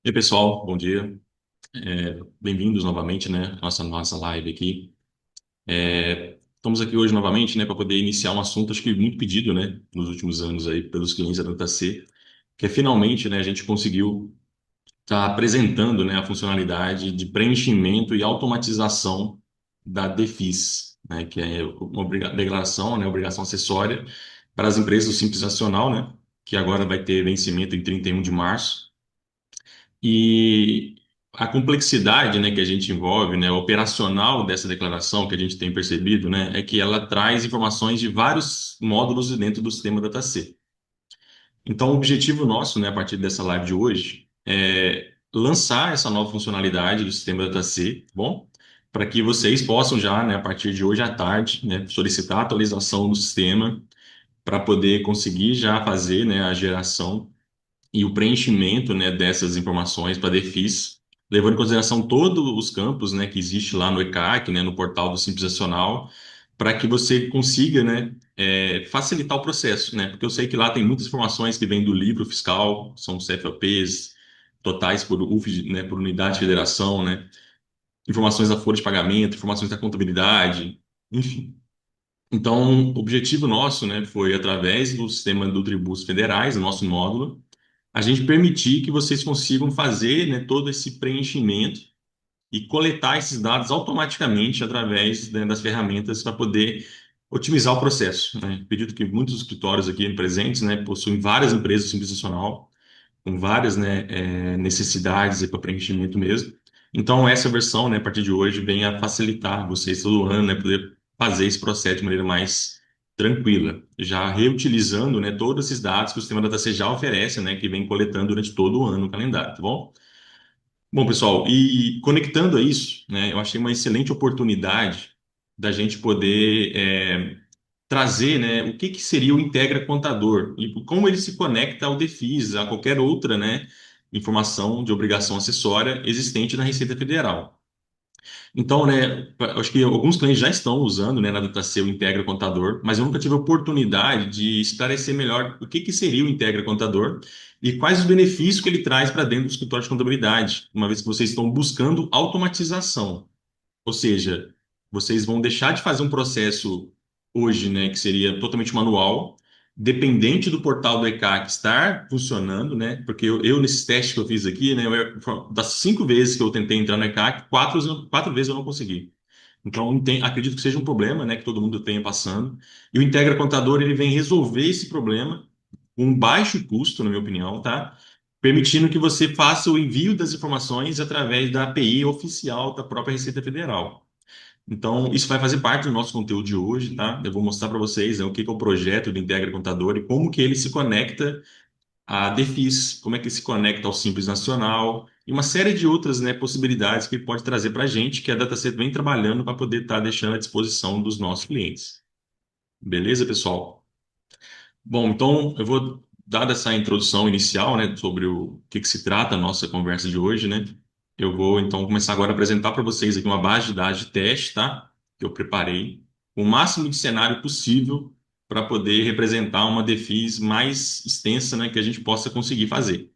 E aí, pessoal, bom dia. Bem-vindos novamente, né, à nossa live aqui. Estamos aqui hoje novamente, né, para poder iniciar um assunto, acho que muito pedido, né, nos últimos anos aí pelos clientes da DataC, que é finalmente, né, a gente conseguiu estar apresentando, né, a funcionalidade de preenchimento e automatização da DEFIS, né, que é uma declaração, né, obrigação acessória para as empresas do Simples Nacional, né, que agora vai ter vencimento em 31 de março. E a complexidade, né, que a gente envolve, né, operacional dessa declaração que a gente tem percebido, né, é que ela traz informações de vários módulos dentro do sistema DataC. Então, o objetivo nosso, né, a partir dessa live de hoje, é lançar essa nova funcionalidade do sistema DataC, tá bom? Para que vocês possam já, né, a partir de hoje à tarde, né, solicitar a atualização do sistema para poder conseguir já fazer, né, a geração e o preenchimento, né, dessas informações para DEFIS, levando em consideração todos os campos, né, que existe lá no ECAC, né, no portal do Simples Nacional, para que você consiga, né, facilitar o processo, né, porque eu sei que lá tem muitas informações que vêm do livro fiscal, são CFAPs, totais por UF, né, por unidade de federação, né, informações da folha de pagamento, informações da contabilidade, enfim. Então, o objetivo nosso, né, foi através do sistema do Tributos Federais, o nosso módulo, a gente permitir que vocês consigam fazer, né, todo esse preenchimento e coletar esses dados automaticamente através, né, das ferramentas para poder otimizar o processo, né? Acredito que muitos escritórios aqui presentes, né, possuem várias empresas do Simples Nacional, com várias, né, necessidades para preenchimento mesmo. Então, essa versão, né, a partir de hoje, vem a facilitar vocês todo ano, né, poder fazer esse processo de maneira mais tranquila, já reutilizando, né, todos esses dados que o sistema DataC já oferece, né, que vem coletando durante todo o ano o calendário, tá bom? Bom, pessoal, e conectando a isso, né, eu achei uma excelente oportunidade da gente poder trazer, né, o que que seria o Integra Contador e como ele se conecta ao DEFIS, a qualquer outra, né, informação de obrigação acessória existente na Receita Federal. Então, né, eu acho que alguns clientes já estão usando, né, na DataC o Integra Contador, mas eu nunca tive a oportunidade de esclarecer melhor o que que seria o Integra Contador e quais os benefícios que ele traz para dentro do escritório de contabilidade, uma vez que vocês estão buscando automatização. Ou seja, vocês vão deixar de fazer um processo hoje, né, que seria totalmente manual, dependente do portal do ECAC estar funcionando, né? Porque nesses testes que eu fiz aqui, né, das 5 vezes que eu tentei entrar no ECAC, quatro vezes eu não consegui. Então, acredito que seja um problema, né, que todo mundo tenha passando. E o Integra Contador, ele vem resolver esse problema com um baixo custo, na minha opinião, tá? Permitindo que você faça o envio das informações através da API oficial da própria Receita Federal. Então, isso vai fazer parte do nosso conteúdo de hoje, tá? Eu vou mostrar para vocês, né, o que que é o projeto do Integra Contador e como que ele se conecta à DEFIS, como é que se conecta ao Simples Nacional e uma série de outras, né, possibilidades que ele pode trazer para a gente, que a DataSet vem trabalhando para poder estar deixando à disposição dos nossos clientes. Beleza, pessoal? Bom, então eu vou dar essa introdução inicial, né, sobre o que se trata a nossa conversa de hoje, né? Eu vou então começar agora a apresentar para vocês aqui uma base de dados de teste, tá? Que eu preparei, com o máximo de cenário possível para poder representar uma defis mais extensa, né, que a gente possa conseguir fazer.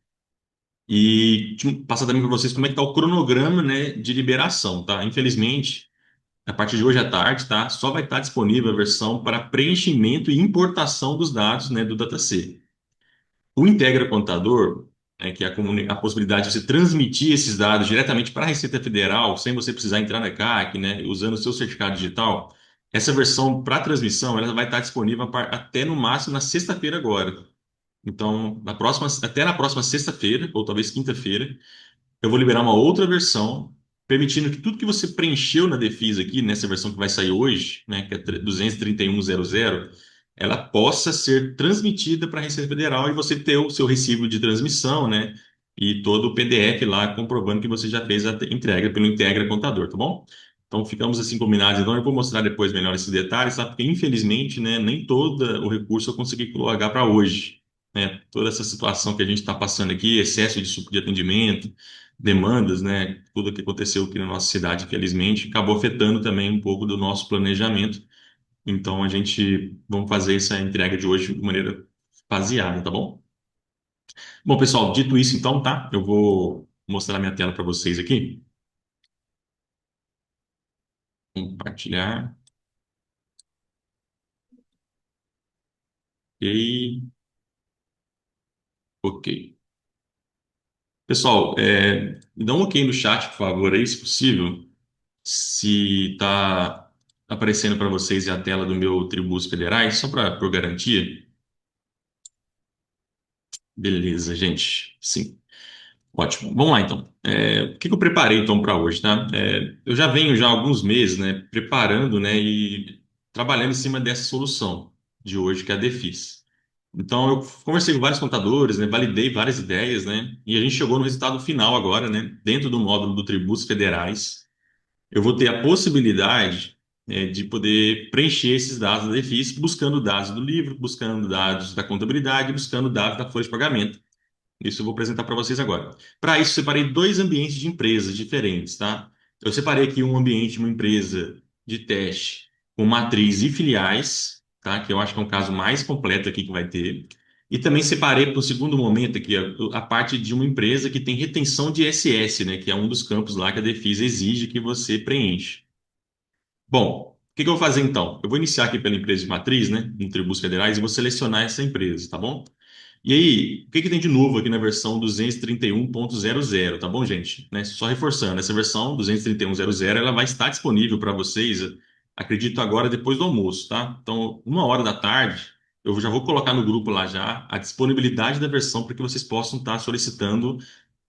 E passar também para vocês como é que está o cronograma, né, de liberação, tá? Infelizmente, a partir de hoje à tarde, tá? Só vai estar disponível a versão para preenchimento e importação dos dados, né, do DataC. O Integra Contador, né, que é a possibilidade de você transmitir esses dados diretamente para a Receita Federal, sem você precisar entrar na CAC, né, usando o seu certificado digital, essa versão para transmissão ela vai estar disponível até no máximo na sexta-feira agora. Então, até na próxima sexta-feira, ou talvez quinta-feira, eu vou liberar uma outra versão, permitindo que tudo que você preencheu na Defisa aqui, nessa versão que vai sair hoje, né, que é 231.00, ela possa ser transmitida para a Receita Federal e você ter o seu recibo de transmissão, né, e todo o PDF lá comprovando que você já fez a entrega pelo Integra Contador, tá bom? Então ficamos assim combinados. Então eu vou mostrar depois melhor esses detalhes, tá? Porque infelizmente, né, nem todo o recurso eu consegui colocar para hoje, né? Toda essa situação que a gente está passando aqui, excesso de atendimento, demandas, né? Tudo que aconteceu aqui na nossa cidade, infelizmente, acabou afetando também um pouco do nosso planejamento. Então, a gente vamos fazer essa entrega de hoje de maneira faseada, tá bom? Bom, pessoal, dito isso, então, tá? Eu vou. mostrar minha tela para vocês aqui. Compartilhar. Ok. Ok. Pessoal, me dá um ok no chat, por favor, aí, se possível. Se está aparecendo para vocês a tela do meu Tributos Federais, só para por garantia. Beleza, gente. Sim. Ótimo. Vamos lá, então. O que que eu preparei, então, para hoje, tá? Eu já venho já há alguns meses, né, preparando, né, e trabalhando em cima dessa solução de hoje, que é a Defis. Então, eu conversei com vários contadores, né, validei várias ideias, né, e a gente chegou no resultado final agora, né, dentro do módulo do Tributos Federais. Eu vou ter a possibilidade, de poder preencher esses dados da Defis, buscando dados do livro, buscando dados da contabilidade, buscando dados da folha de pagamento. Isso eu vou apresentar para vocês agora. Para isso, separei dois ambientes de empresas diferentes, tá? Eu separei aqui um ambiente, uma empresa de teste com matriz e filiais, tá? Que eu acho que é um caso mais completo aqui que vai ter. E também separei para o segundo momento aqui a parte de uma empresa que tem retenção de SS, né? Que é um dos campos lá que a Defisa exige que você preenche. Bom, o que que eu vou fazer então? Eu vou iniciar aqui pela empresa de matriz, né? Em tributos federais e vou selecionar essa empresa, tá bom? E aí, o que que tem de novo aqui na versão 231.00, tá bom, gente? Né? Só reforçando, essa versão 231.00 ela vai estar disponível para vocês, acredito agora, depois do almoço, tá? Então, 1 hora da tarde, eu já vou colocar no grupo lá já a disponibilidade da versão para que vocês possam estar solicitando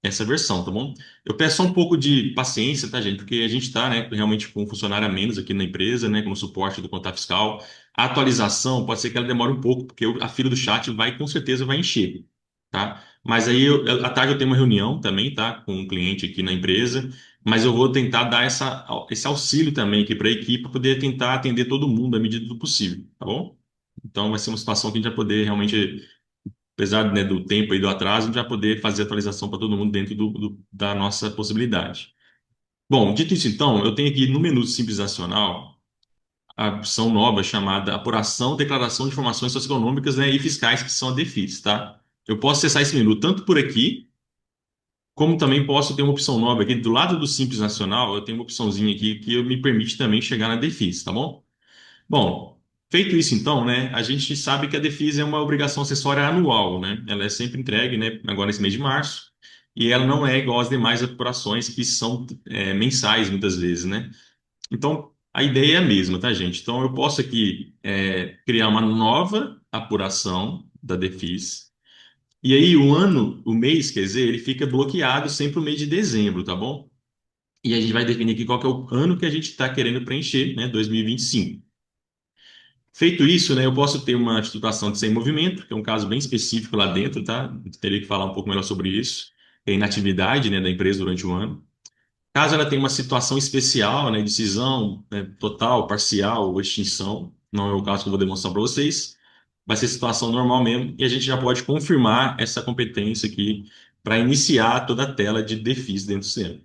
essa versão, tá bom? Eu peço só um pouco de paciência, tá, gente? Porque a gente está, né, realmente com um funcionário a menos aqui na empresa, né, com o suporte do contato fiscal. A atualização pode ser que ela demore um pouco, porque a fila do chat vai, com certeza, vai encher, tá? Mas aí, à tarde eu tenho uma reunião também, tá, com um cliente aqui na empresa, mas eu vou tentar dar esse auxílio também aqui para a equipe, para poder tentar atender todo mundo à medida do possível, tá bom? Então, vai ser uma situação que a gente vai poder realmente, apesar, né, do tempo e do atraso, já poder fazer atualização para todo mundo dentro da nossa possibilidade. Bom, dito isso então, eu tenho aqui no menu Simples Nacional a opção nova chamada Apuração, Declaração de Informações Socioeconômicas, né, e Fiscais, que são a DEFIS, tá? Eu posso acessar esse menu tanto por aqui, como também posso ter uma opção nova aqui do lado do Simples Nacional, eu tenho uma opçãozinha aqui que me permite também chegar na DEFIS, tá bom? Bom, feito isso então, né, a gente sabe que a Defisa é uma obrigação acessória anual, né? Ela é sempre entregue, né, agora nesse mês de março, e ela não é igual às demais apurações que são mensais muitas vezes, né? Então, a ideia é a mesma, tá, gente? Então, eu posso aqui criar uma nova apuração da Defis, e aí o ano, o mês, quer dizer, ele fica bloqueado sempre o mês de dezembro, tá bom? E a gente vai definir aqui qual que é o ano que a gente está querendo preencher, né, 2025. Feito isso, né, eu posso ter uma titulação de sem movimento, que é um caso bem específico lá dentro, tá? Eu teria que falar um pouco melhor sobre isso. É a inatividade, né, da empresa durante o ano. Caso ela tenha uma situação especial, né, de cisão, né, total, parcial ou extinção, não é o caso que eu vou demonstrar para vocês, vai ser situação normal mesmo, e a gente já pode confirmar essa competência aqui para iniciar toda a tela de defis dentro do sistema.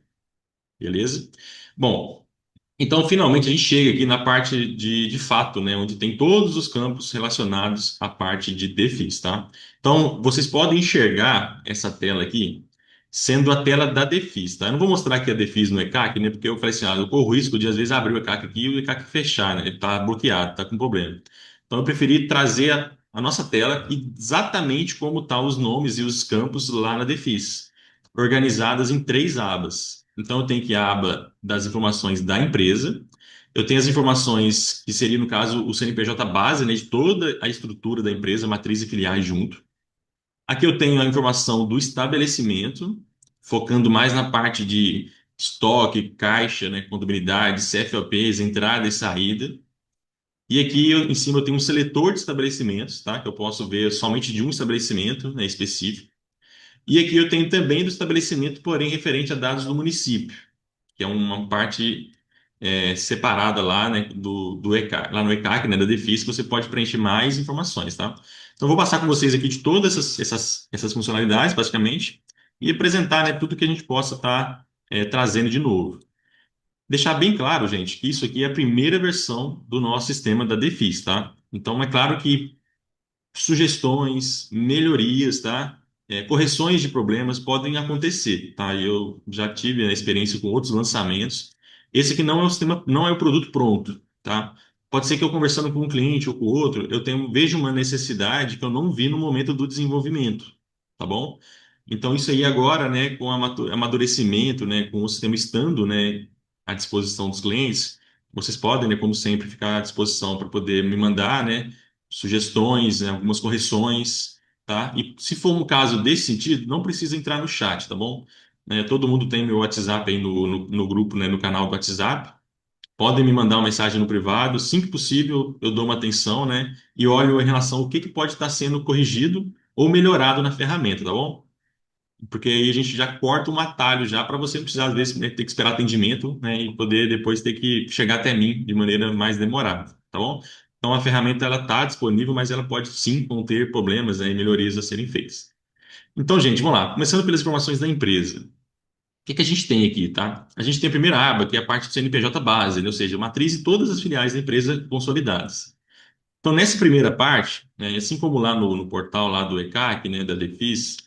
Beleza? Bom, então, finalmente, a gente chega aqui na parte de fato, né, onde tem todos os campos relacionados à parte de defis, tá? Então, vocês podem enxergar essa tela aqui sendo a tela da defis, tá? Eu não vou mostrar aqui a defis no ECAC, né, porque eu falei assim, eu corro o risco de, às vezes, abrir o ECAC aqui e o ECAC fechar, né? Ele tá bloqueado, tá com problema. Então, eu preferi trazer a nossa tela exatamente como tá os nomes e os campos lá na defis, organizadas em três abas. Então, eu tenho aqui a aba das informações da empresa, eu tenho as informações que seria, no caso, o CNPJ base, né, de toda a estrutura da empresa, matriz e filiais junto. Aqui eu tenho a informação do estabelecimento, focando mais na parte de estoque, caixa, né, contabilidade, CFOPs, entrada e saída. E aqui em cima eu tenho um seletor de estabelecimentos, tá, que eu posso ver somente de um estabelecimento, né, específico. E aqui eu tenho também do estabelecimento, porém referente a dados do município, que é uma parte separada lá, né, do ECAC, lá no ECAC, né, da Defis, que você pode preencher mais informações, tá? Então, eu vou passar com vocês aqui de todas essas funcionalidades, basicamente, e apresentar, né, tudo que a gente possa estar trazendo de novo. Deixar bem claro, gente, que isso aqui é a primeira versão do nosso sistema da Defis, tá? Então, é claro que sugestões, melhorias, tá? correções de problemas podem acontecer, tá? Eu já tive a experiência com outros lançamentos. Esse aqui não é o sistema, não é o produto pronto, tá? Pode ser que eu conversando com um cliente ou com outro, vejo uma necessidade que eu não vi no momento do desenvolvimento, tá bom? Então isso aí agora, né, com o amadurecimento, né, com o sistema estando, né, à disposição dos clientes, vocês podem, né, como sempre, ficar à disposição para poder me mandar, né, sugestões, né, algumas correções, tá? E se for um caso desse sentido, não precisa entrar no chat, tá bom? Todo mundo tem meu WhatsApp aí no grupo, né, no canal do WhatsApp. Podem me mandar uma mensagem no privado, assim que possível, eu dou uma atenção, né? E olho em relação ao que pode estar sendo corrigido ou melhorado na ferramenta, tá bom? Porque aí a gente já corta um atalho já para você não precisar, às vezes, né, ter que esperar atendimento, né, e poder depois ter que chegar até mim de maneira mais demorada, tá bom? Então a ferramenta ela está disponível, mas ela pode sim conter problemas, né, e melhorias a serem feitas. Então, gente, vamos lá. Começando pelas informações da empresa. O que a gente tem aqui, tá? A gente tem a primeira aba, que é a parte do CNPJ base, né, ou seja, matriz de todas as filiais da empresa consolidadas. Então, nessa primeira parte, né, assim como lá no portal lá do ECAC, né, da Defis,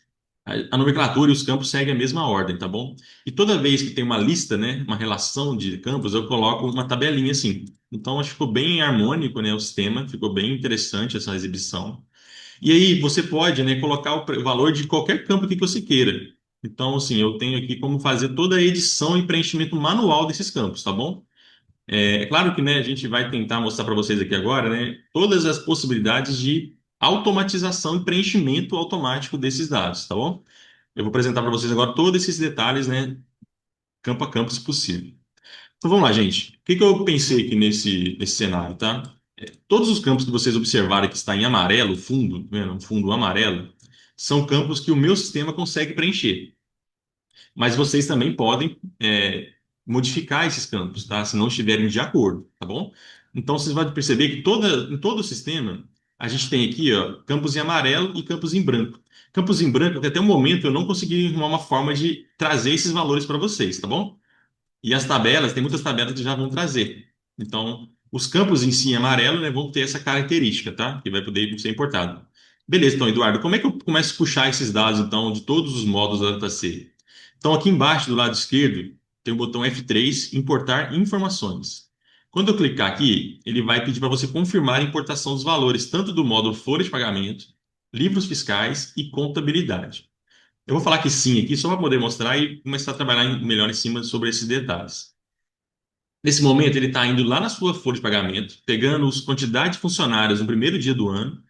a nomenclatura e os campos seguem a mesma ordem, tá bom? E toda vez que tem uma lista, né, uma relação de campos, eu coloco uma tabelinha assim. Então, acho que ficou bem harmônico, né, o sistema, ficou bem interessante essa exibição. E aí você pode, né, colocar o valor de qualquer campo que você queira. Então, assim, eu tenho aqui como fazer toda a edição e preenchimento manual desses campos, tá bom? É claro que, né, a gente vai tentar mostrar para vocês aqui agora, né, todas as possibilidades de automatização e preenchimento automático desses dados, tá bom? Eu vou apresentar para vocês agora todos esses detalhes, né, campo a campo, se possível. Então vamos lá, gente. O que eu pensei aqui nesse cenário, tá? Todos os campos que vocês observarem que está em amarelo, fundo, tá vendo? Um fundo amarelo, são campos que o meu sistema consegue preencher. Mas vocês também podem modificar esses campos, tá? Se não estiverem de acordo, tá bom? Então vocês vão perceber que em todo o sistema a gente tem aqui, ó, campos em amarelo e campos em branco. Campos em branco, até o momento eu não consegui arrumar uma forma de trazer esses valores para vocês, tá bom? E as tabelas, tem muitas tabelas que já vão trazer. Então, os campos em si em amarelo, né, vão ter essa característica, tá? Que vai poder ser importado. Beleza, então, Eduardo, como é que eu começo a puxar esses dados, então, de todos os módulos da DataC? Então, aqui embaixo, do lado esquerdo, tem o botão F3, Importar Informações. Quando eu clicar aqui, ele vai pedir para você confirmar a importação dos valores, tanto do módulo Folha de Pagamento, Livros Fiscais e Contabilidade. Eu vou falar que sim aqui, só para poder mostrar e começar a trabalhar melhor em cima sobre esses detalhes. Nesse momento, ele está indo lá na sua folha de pagamento, pegando a quantidade de funcionários no primeiro dia do ano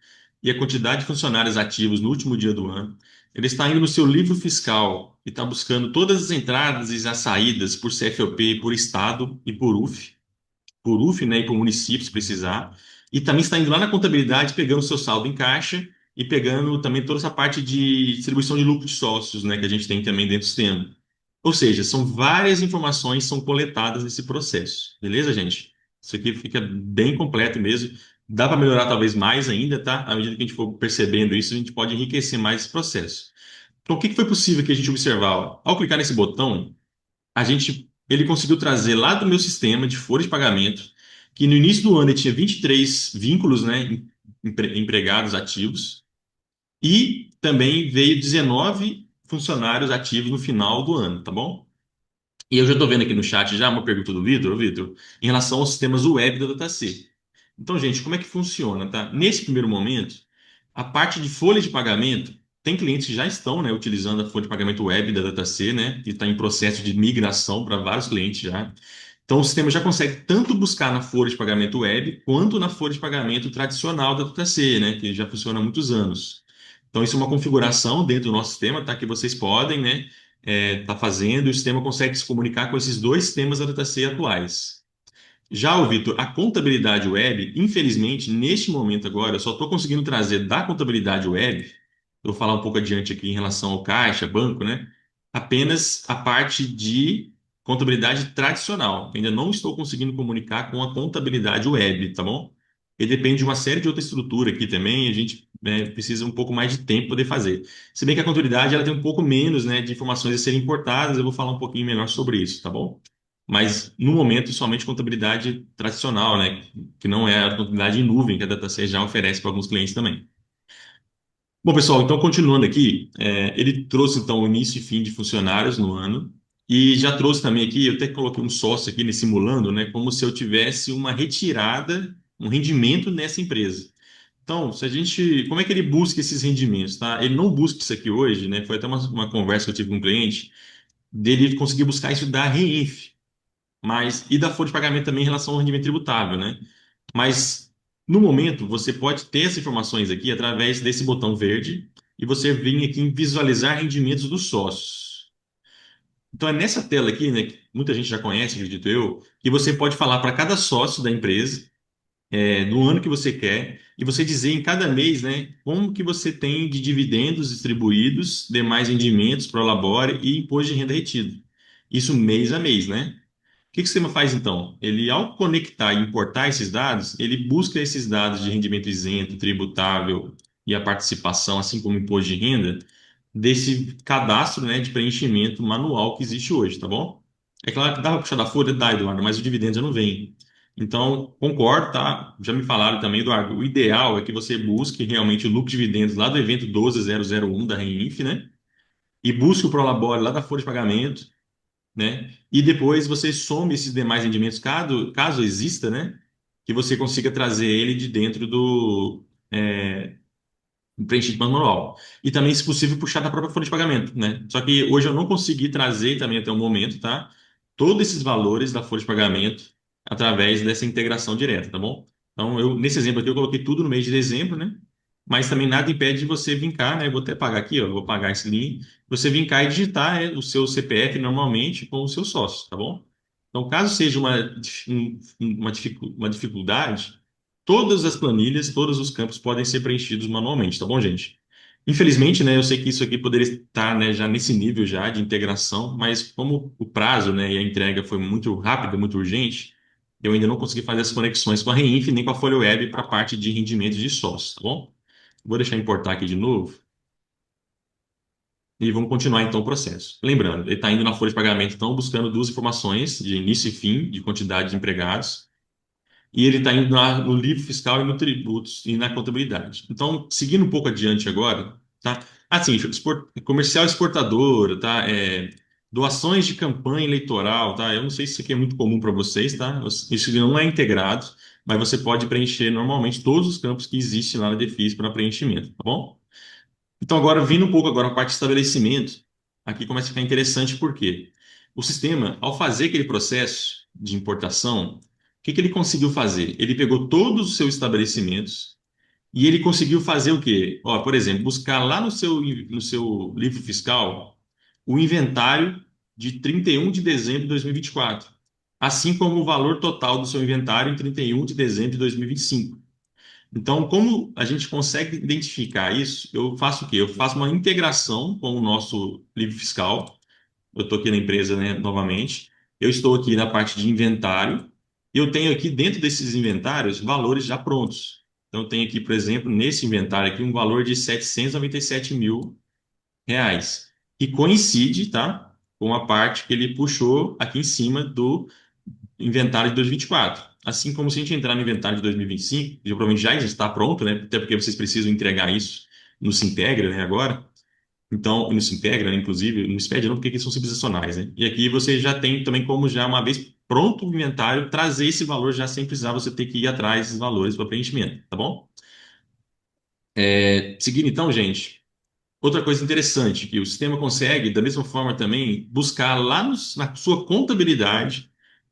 e a quantidade de funcionários ativos no último dia do ano. Ele está indo no seu livro fiscal e está buscando todas as entradas e as saídas por CFOP, por estado e por UF, né, e por município, se precisar. E também está indo lá na contabilidade, pegando o seu saldo em caixa e pegando também toda essa parte de distribuição de lucro de sócios, né, que a gente tem também dentro do sistema. Ou seja, são várias informações que são coletadas nesse processo. Beleza, gente? Isso aqui fica bem completo mesmo. Dá para melhorar talvez mais ainda, tá? À medida que a gente for percebendo isso, a gente pode enriquecer mais esse processo. Então, o que foi possível que a gente observar? Ó? Ao clicar nesse botão, ele conseguiu trazer lá do meu sistema de folha de pagamento, que no início do ano ele tinha 23 vínculos, né, empregados ativos, e também veio 19 funcionários ativos no final do ano, tá bom? E eu já estou vendo aqui no chat já uma pergunta do Vitor, Vitor, em relação aos sistemas web da DataC. Então, gente, como é que funciona, tá? Nesse primeiro momento, a parte de folha de pagamento, tem clientes que já estão, né, utilizando a folha de pagamento web da DataC, né, e está em processo de migração para vários clientes já. Então, o sistema já consegue tanto buscar na folha de pagamento web, quanto na folha de pagamento tradicional da DataC, né, que já funciona há muitos anos. Então, isso é uma configuração dentro do nosso sistema, tá, que vocês podem, né, tá fazendo, e o sistema consegue se comunicar com esses dois sistemas da DataC atuais. Já, o Vitor, a contabilidade web, infelizmente, neste momento agora, eu só estou conseguindo trazer da contabilidade web, eu vou falar um pouco adiante aqui em relação ao caixa, banco, né? Apenas a parte de contabilidade tradicional. Ainda não estou conseguindo comunicar com a contabilidade web, tá bom? E depende de uma série de outra estrutura aqui também, a gente, né, precisa um pouco mais de tempo para poder fazer. Se bem que a contabilidade ela tem um pouco menos, né, de informações a serem importadas, eu vou falar um pouquinho melhor sobre isso, tá bom? Mas no momento somente contabilidade tradicional, né, que não é a contabilidade em nuvem que a DataSeis já oferece para alguns clientes também. Bom, pessoal, então continuando aqui, ele trouxe então o início e fim de funcionários no ano e já trouxe também aqui, eu até coloquei um sócio aqui nesse simulando, né, como se eu tivesse uma retirada, um rendimento nessa empresa. Então, se a gente, como é que ele busca esses rendimentos, tá? Ele não busca isso aqui hoje, né? Foi até uma conversa que eu tive com um cliente dele conseguir buscar isso da Reinf, mas e da folha de pagamento também em relação ao rendimento tributável, né? Mas no momento você pode ter essas informações aqui através desse botão verde e você vem aqui em visualizar rendimentos dos sócios. Então é nessa tela aqui, né, que muita gente já conhece, acredito eu, que você pode falar para cada sócio da empresa no ano que você quer e você dizer em cada mês, né, como que você tem de dividendos distribuídos, demais rendimentos pro labore e imposto de renda retido. Isso mês a mês, né? O que que o sistema faz então? Ele, ao conectar e importar esses dados, ele busca esses dados de rendimento isento, tributável e a participação, assim como imposto de renda, desse cadastro, né, de preenchimento manual que existe hoje, tá bom? É claro que dá para puxar da folha, dá, Eduardo, mas o dividendo já não vem. Então, concordo, tá? Já me falaram também, Eduardo, o ideal é que você busque realmente o lucro de dividendos lá do evento 12001 da Reinf, né? E busque o Prolabore lá da folha de pagamento, né? E depois você some esses demais rendimentos, caso exista, né? Que você consiga trazer ele de dentro do preenchimento manual. E também, se possível, puxar da própria folha de pagamento, né? Só que hoje eu não consegui trazer também até o momento, tá? Todos esses valores da folha de pagamento através dessa integração direta, tá bom? Então, nesse exemplo aqui, eu coloquei tudo no mês de dezembro, né? Mas também nada impede de você vir cá, né? Eu vou até pagar aqui, ó, eu vou pagar esse link. Você vir cá e digitar o seu CPF normalmente com o seu sócio, tá bom? Então, caso seja uma dificuldade, todas as planilhas, todos os campos podem ser preenchidos manualmente, tá bom, gente? Infelizmente, né, eu sei que isso aqui poderia estar, né, já nesse nível já de integração, mas como o prazo, né, e a entrega foi muito rápida, muito urgente, eu ainda não consegui fazer as conexões com a Reinf nem com a Folha Web para a parte de rendimentos de sócios, tá bom? Vou deixar importar aqui de novo e vamos continuar então o processo. Lembrando, ele está indo na folha de pagamento, então buscando duas informações de início e fim, de quantidade de empregados, e ele está indo no livro fiscal e no tributos e na contabilidade. Então, seguindo um pouco adiante agora, tá? Assim, comercial exportador, tá? Doações de campanha eleitoral, tá? Eu não sei se isso aqui é muito comum para vocês, tá? Isso não é integrado, mas você pode preencher normalmente todos os campos que existem lá na Defis para preenchimento, tá bom? Então, agora, vindo um pouco agora a parte de estabelecimento, aqui começa a ficar interessante porque o sistema, ao fazer aquele processo de importação, o que que ele conseguiu fazer? Ele pegou todos os seus estabelecimentos e ele conseguiu fazer o quê? Ó, por exemplo, buscar lá no seu livro fiscal o inventário de 31 de dezembro de 2024, assim como o valor total do seu inventário em 31 de dezembro de 2025. Então, como a gente consegue identificar isso, eu faço o quê? Eu faço uma integração com o nosso livro fiscal. Eu estou aqui na empresa, né, novamente. Eu estou aqui na parte de inventário. Eu tenho aqui dentro desses inventários valores já prontos. Então, eu tenho aqui, por exemplo, nesse inventário aqui, um valor de 797 mil reais. Que coincide, tá? Com a parte que ele puxou aqui em cima do inventário de 2024. Assim como se a gente entrar no inventário de 2025, que provavelmente já está pronto, né? Até porque vocês precisam entregar isso no Sintegra, né, agora. Então, no Sintegra, né, inclusive, no SPED não, porque aqui são simples nacionais, né? E aqui você já tem também como já, uma vez pronto o inventário, trazer esse valor já sem precisar você ter que ir atrás desses valores para preenchimento, tá bom? Seguindo então, gente, outra coisa interessante, que o sistema consegue, da mesma forma também, buscar lá na sua contabilidade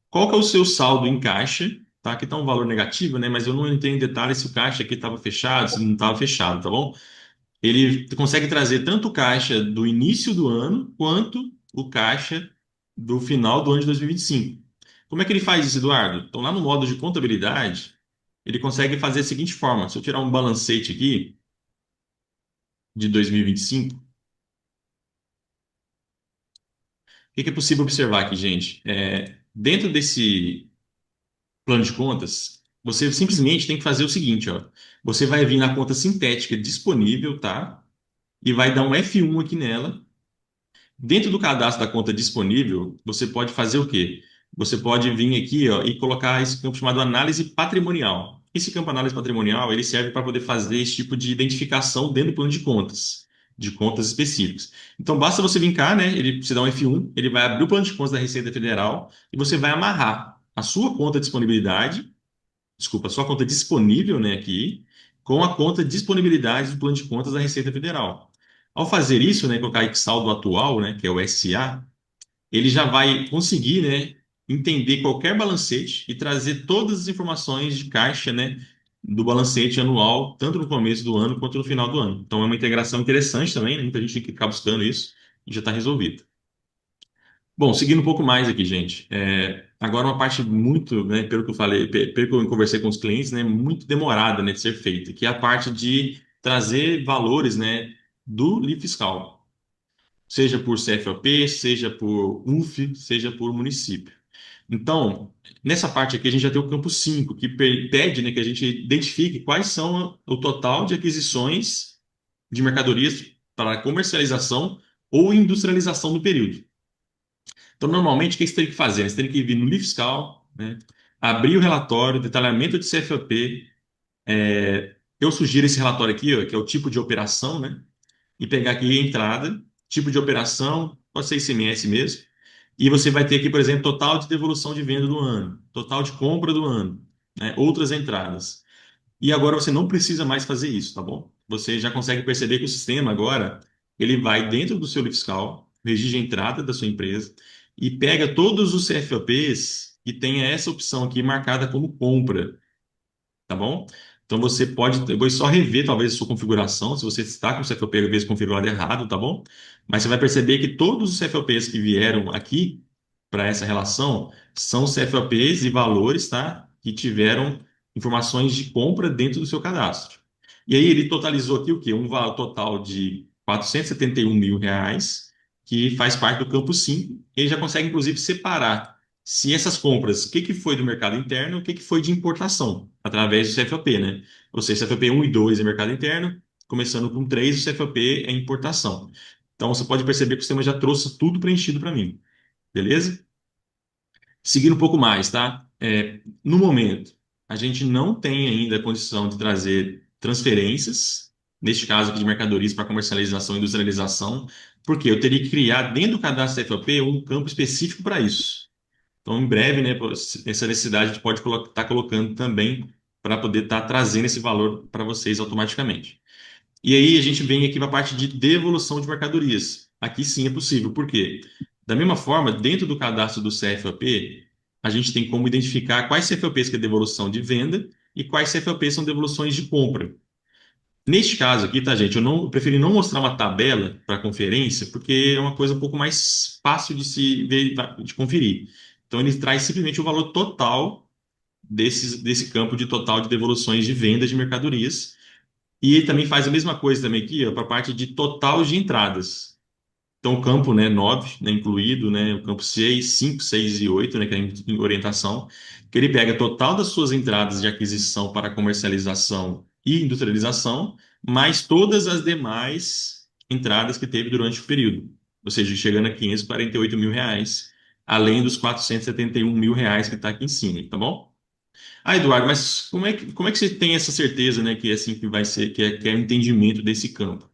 qual que é o seu saldo em caixa, tá? Aqui está um valor negativo, né? Mas eu não entrei em detalhes se o caixa aqui estava fechado, se não estava fechado, tá bom? Ele consegue trazer tanto o caixa do início do ano, quanto o caixa do final do ano de 2025. Como é que ele faz isso, Eduardo? Então, lá no modo de contabilidade, ele consegue fazer da seguinte forma: se eu tirar um balancete aqui de 2025, o que que é possível observar aqui, gente? Dentro desse plano de contas, você simplesmente tem que fazer o seguinte, ó. Você vai vir na conta sintética disponível, tá? E vai dar um F1 aqui nela. Dentro do cadastro da conta disponível, você pode fazer o quê? Você pode vir aqui, ó, e colocar esse campo chamado análise patrimonial. esse campo análise patrimonial, ele serve para poder fazer esse tipo de identificação dentro do plano de contas específicas. Então, basta você vir cá, né? Ele você dá um F1, ele vai abrir o plano de contas da Receita Federal e você vai amarrar a sua conta de disponibilidade, desculpa, a sua conta disponível, né, aqui, com a conta disponibilidade do plano de contas da Receita Federal. Ao fazer isso, né, colocar aí saldo atual, né, que é o SA, ele já vai conseguir, né, entender qualquer balancete e trazer todas as informações de caixa, né, do balancete anual, tanto no começo do ano quanto no final do ano. Então é uma integração interessante também, né? Muita gente tem que ficar buscando isso e já está resolvido. Bom, seguindo um pouco mais aqui, gente. Agora uma parte muito, né, pelo que eu falei, pelo que eu conversei com os clientes, né, muito demorada, né, de ser feita, que é a parte de trazer valores, né, do livro fiscal, seja por CFOP, seja por UF, seja por município. Então, nessa parte aqui, a gente já tem o campo 5 que pede, né, que a gente identifique quais são o total de aquisições de mercadorias para comercialização ou industrialização no período. Então, normalmente, o que você tem que fazer? Você tem que vir no livro fiscal, né, abrir o relatório, detalhamento de CFOP. Eu sugiro esse relatório aqui, ó, que é o tipo de operação, né? E pegar aqui a entrada, tipo de operação, pode ser ICMS mesmo. E você vai ter aqui, por exemplo, total de devolução de venda do ano, total de compra do ano, né? Outras entradas. E agora você não precisa mais fazer isso, tá bom? Você já consegue perceber que o sistema agora, ele vai dentro do seu livro fiscal, registro de entrada da sua empresa e pega todos os CFOPs que tenha essa opção aqui marcada como compra, tá bom? Então você pode depois só rever talvez a sua configuração, se você está com o CFOP às vezes configurado errado, tá bom? Mas você vai perceber que todos os CFOPs que vieram aqui para essa relação são CFOPs e valores, tá? Que tiveram informações de compra dentro do seu cadastro. E aí ele totalizou aqui o quê? Um valor total de R$ 471.000, que faz parte do campo 5. Ele já consegue, inclusive, separar se essas compras, o que que foi do mercado interno, o que que foi de importação, através do CFOP, né? Ou seja, CFOP 1 e 2 é mercado interno, começando com 3, o CFOP é importação. Então você pode perceber que o sistema já trouxe tudo preenchido para mim, beleza? Seguindo um pouco mais, tá? No momento, a gente não tem ainda a condição de trazer transferências, neste caso aqui de mercadorias para comercialização e industrialização, porque eu teria que criar dentro do cadastro CFOP um campo específico para isso. Então, em breve, né, essa necessidade a gente pode estar colocando também para poder estar trazendo esse valor para vocês automaticamente. E aí a gente vem aqui para a parte de devolução de mercadorias. Aqui sim é possível. Por quê? Da mesma forma, dentro do cadastro do CFOP, a gente tem como identificar quais CFOPs que é devolução de venda e quais CFOPs são devoluções de compra. Neste caso aqui, tá, gente? Eu preferi não mostrar uma tabela para conferência, porque é uma coisa um pouco mais fácil de se ver, de conferir. Então, ele traz simplesmente o valor total desse campo de total de devoluções de vendas de mercadorias. E ele também faz a mesma coisa também aqui, para a parte de total de entradas. Então, o campo, né, 9, né, incluído, né, o campo 6, 5, 6 e 8, né, que é em orientação, que ele pega total das suas entradas de aquisição para comercialização e industrialização, mais todas as demais entradas que teve durante o período. Ou seja, chegando a R$ 548.000, além dos R$ 471.000 que está aqui em cima, tá bom? Ah, Eduardo, mas como é que você tem essa certeza, né, que é assim que vai ser, que é o entendimento desse campo?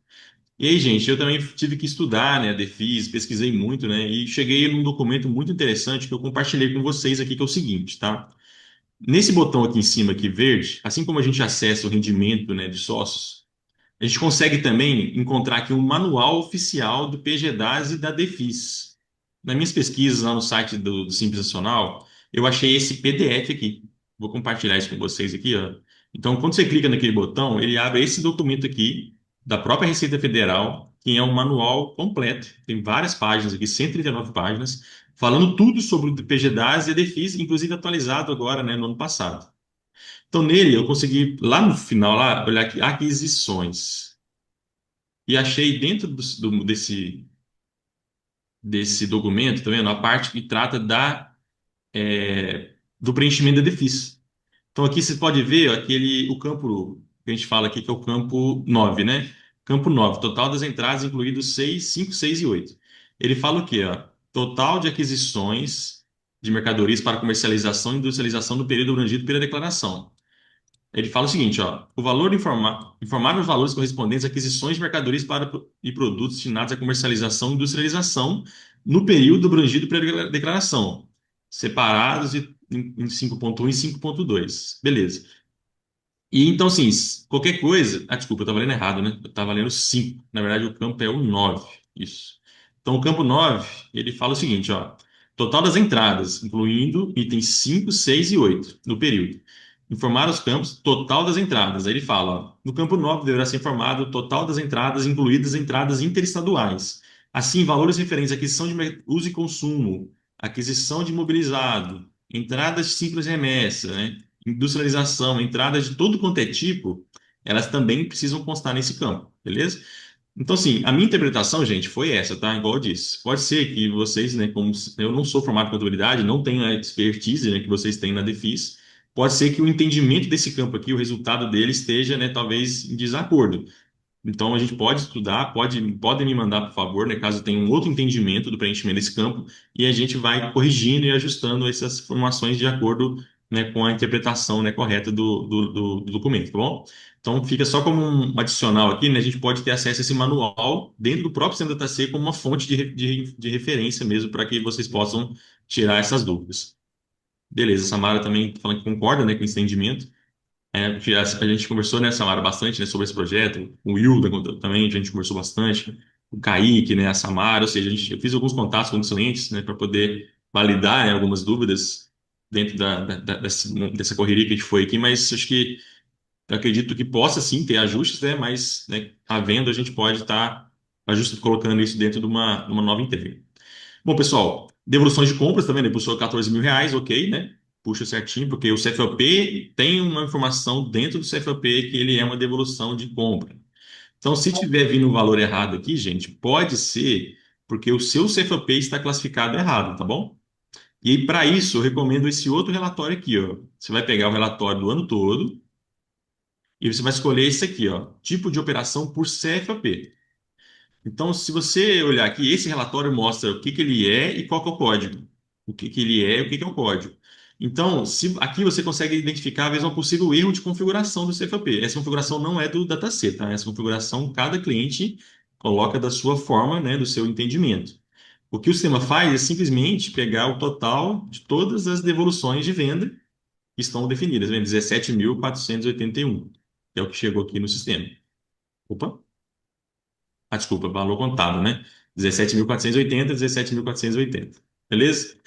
E aí, gente, eu também tive que estudar, né, a Defis, pesquisei muito, né, e cheguei num documento muito interessante que eu compartilhei com vocês aqui, que é o seguinte, tá? Nesse botão aqui em cima, aqui verde, assim como a gente acessa o rendimento, né, de sócios, a gente consegue também encontrar aqui um manual oficial do PGDAS e da Defis. Nas minhas pesquisas lá no site do Simples Nacional, eu achei esse PDF aqui. Vou compartilhar isso com vocês aqui, ó. Então, quando você clica naquele botão, ele abre esse documento aqui da própria Receita Federal, que é um manual completo. Tem várias páginas aqui, 139 páginas, falando tudo sobre o PGDAS e a Defis, inclusive atualizado agora, né, no ano passado. Então, nele, eu consegui, lá no final, lá, olhar aqui, aquisições. E achei dentro desse documento, tá vendo? A parte que trata do preenchimento da defis. Então aqui você pode ver ó, o campo que a gente fala aqui, que é o campo 9, né? Campo 9, total das entradas, incluídos 6, 5, 6 e 8. Ele fala o quê? Ó? Total de aquisições de mercadorias para comercialização e industrialização no período abrangido pela declaração. Ele fala o seguinte, ó, o valor informar os valores correspondentes a aquisições de mercadorias e produtos destinados à comercialização e industrialização no período abrangido pela declaração, separados em 5.1 e 5.2. Beleza. E então, assim, qualquer coisa. Ah, desculpa, eu estava lendo errado, né? Eu estava lendo 5. Na verdade, o campo é o 9. Isso. Então, o campo 9 ele fala o seguinte, ó. Total das entradas, incluindo itens 5, 6 e 8 no período. Informar os campos, total das entradas. Aí ele fala, ó, no campo 9 deverá ser informado o total das entradas, incluídas entradas interestaduais. Assim, valores referentes à aquisição de uso e consumo, aquisição de imobilizado, entradas de simples remessa, né? Industrialização, entradas de todo quanto é tipo, elas também precisam constar nesse campo, beleza? Então, assim, a minha interpretação, gente, foi essa, tá? Igual eu disse. Pode ser que vocês, né, como eu não sou formado em contabilidade, não tenho a expertise, né, que vocês têm na Defis, pode ser que o entendimento desse campo aqui, o resultado dele esteja, né, talvez em desacordo. Então, a gente pode estudar, podem me mandar, por favor, né, caso tenha um outro entendimento do preenchimento desse campo, e a gente vai corrigindo e ajustando essas informações de acordo, né, com a interpretação, né, correta do documento, tá bom? Então, fica só como um adicional aqui, né, a gente pode ter acesso a esse manual dentro do próprio Centro DataC como uma fonte de referência mesmo, para que vocês possam tirar essas dúvidas. Beleza, a Samara também tá falando que concorda, né, com esse entendimento. A gente conversou, né, Samara, bastante, né, sobre esse projeto. O Will também, a gente conversou bastante. O Kaique, né, a Samara, ou seja, eu fiz alguns contatos com os clientes, né, para poder validar, né, algumas dúvidas dentro dessa correria que a gente foi aqui, mas acho que eu acredito que possa sim ter ajustes, né, mas, né, havendo, a gente pode estar colocando isso dentro de uma nova entrega. Bom, pessoal, devoluções de compras também, né? Puxou 14 mil reais, ok, né? Puxa certinho, porque o CFOP tem uma informação dentro do CFOP que ele é uma devolução de compra. Então, se tiver vindo um valor errado aqui, gente, pode ser porque o seu CFOP está classificado errado, tá bom? E aí, para isso, eu recomendo esse outro relatório aqui, ó. Você vai pegar o relatório do ano todo e você vai escolher esse aqui, ó, tipo de operação por CFOP. Então, se você olhar aqui, esse relatório mostra o que que ele é e qual que é o código. O que que ele é e o que que é o código. Então, aqui você consegue identificar, às vezes, um possível erro de configuração do CFP. Essa configuração não é do dataset, tá? Essa configuração, cada cliente coloca da sua forma, né, do seu entendimento. O que o sistema faz é simplesmente pegar o total de todas as devoluções de venda que estão definidas, né? 17.481, que é o que chegou aqui no sistema. Opa! Ah, desculpa, valor contado, né? 17.480, 17.480. Beleza?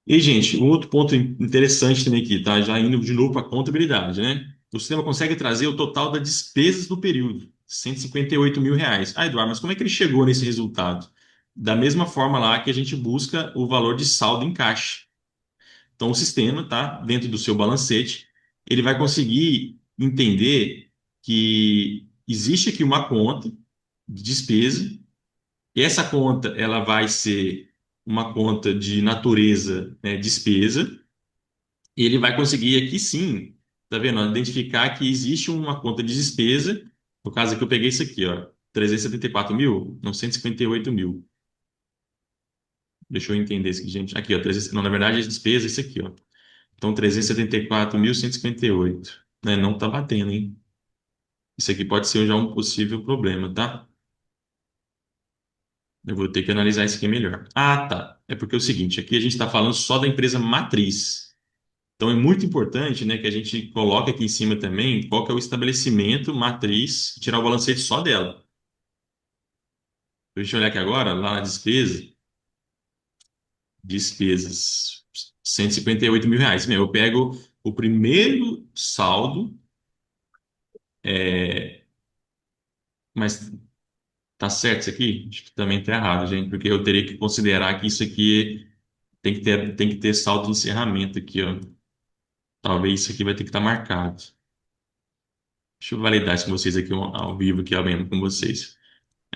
E, gente, um outro ponto interessante também aqui, tá? Já indo de novo para a contabilidade, né? O sistema consegue trazer o total das despesas do período, 158 mil reais. Ah, Eduardo, mas como é que ele chegou nesse resultado? Da mesma forma lá que a gente busca o valor de saldo em caixa. Então, o sistema, tá? Dentro do seu balancete, ele vai conseguir entender que existe aqui uma conta de despesa. E essa conta, ela vai ser uma conta de natureza, né, despesa, e ele vai conseguir aqui sim, tá vendo? Identificar que existe uma conta de despesa, no caso aqui eu peguei isso aqui, ó, 374 mil, não, 158 mil. Deixa eu entender isso aqui, gente. Aqui, ó, 300, não, na verdade a despesa é isso aqui, ó. Então, 374.158, né? Não tá batendo, hein? Isso aqui pode ser já um possível problema, tá? Eu vou ter que analisar isso aqui melhor. Ah, tá. É porque é o seguinte, aqui a gente está falando só da empresa matriz. Então é muito importante, né, que a gente coloque aqui em cima também qual que é o estabelecimento matriz, tirar o balancete só dela. Deixa eu olhar aqui agora, lá na despesa, despesas, 158 mil reais. Meu, eu pego o primeiro saldo, é, mas tá certo isso aqui? Acho que também tá errado, gente, porque eu teria que considerar que isso aqui tem que ter saldo de encerramento aqui, ó. Talvez isso aqui vai ter que estar marcado. Deixa eu validar isso com vocês aqui ao vivo, aqui ao mesmo com vocês.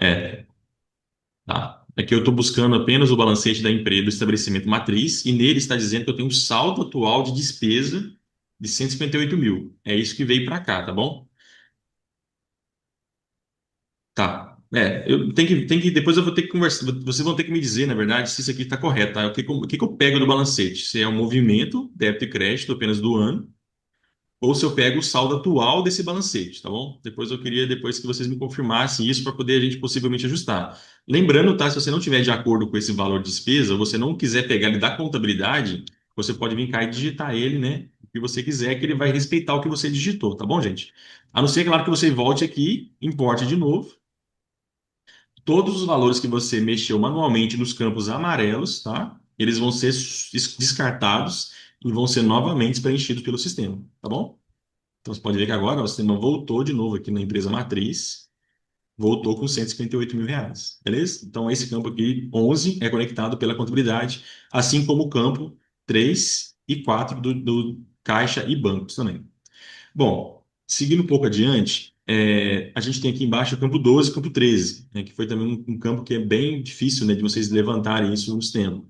É, tá. Aqui eu estou buscando apenas o balancete da empresa, do estabelecimento matriz, e nele está dizendo que eu tenho um saldo atual de despesa de 158 mil. É isso que veio para cá, tá bom? Tá. Depois eu vou ter que conversar, vocês vão ter que me dizer, na verdade, se isso aqui está correto, tá? O que que eu pego do balancete? Se é o movimento, débito e crédito apenas do ano, ou se eu pego o saldo atual desse balancete, tá bom? Depois eu queria depois que vocês me confirmassem isso para poder a gente possivelmente ajustar. Lembrando, tá? Se você não tiver de acordo com esse valor de despesa, você não quiser pegar ele da contabilidade, você pode vir cá e digitar ele, né? O que você quiser, que ele vai respeitar o que você digitou, tá bom, gente? A não ser, claro, que você volte aqui, importe de novo todos os valores que você mexeu manualmente nos campos amarelos, tá? Eles vão ser descartados e vão ser novamente preenchidos pelo sistema, tá bom? Então você pode ver que agora o sistema voltou de novo aqui na empresa matriz, voltou com 158 mil reais, beleza? Então esse campo aqui, 11, é conectado pela contabilidade, assim como o campo 3 e 4 do caixa e bancos também. Bom, seguindo um pouco adiante, a gente tem aqui embaixo o campo 12 e o campo 13, né, que foi também um campo que é bem difícil, né, de vocês levantarem isso no sistema,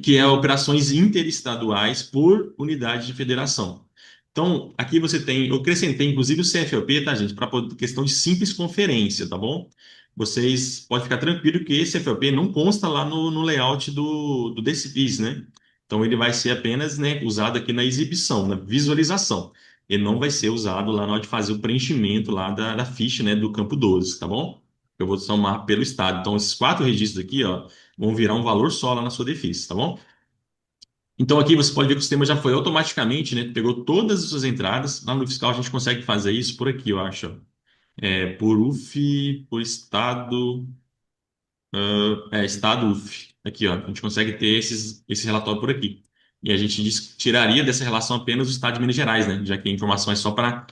que é operações interestaduais por unidade de federação. Então, aqui você tem, eu acrescentei inclusive o CFLP, tá, gente, para questão de simples conferência, tá bom? Vocês podem ficar tranquilo que esse CFLP não consta lá no layout do DCPs, né? Então, ele vai ser apenas, né, usado aqui na exibição, na visualização. Ele não vai ser usado lá na hora de fazer o preenchimento lá da ficha, né, do campo 12, tá bom? Eu vou somar pelo estado. Então, esses quatro registros aqui, ó, vão virar um valor só lá na sua defesa, tá bom? Então aqui você pode ver que o sistema já foi automaticamente, né? Pegou todas as suas entradas. Lá no fiscal a gente consegue fazer isso por aqui, eu acho. Ó. Por UF, por estado, estado UF. Aqui, ó. A gente consegue ter esse relatório por aqui. E a gente tiraria dessa relação apenas o estado de Minas Gerais, né? Já que a informação é só para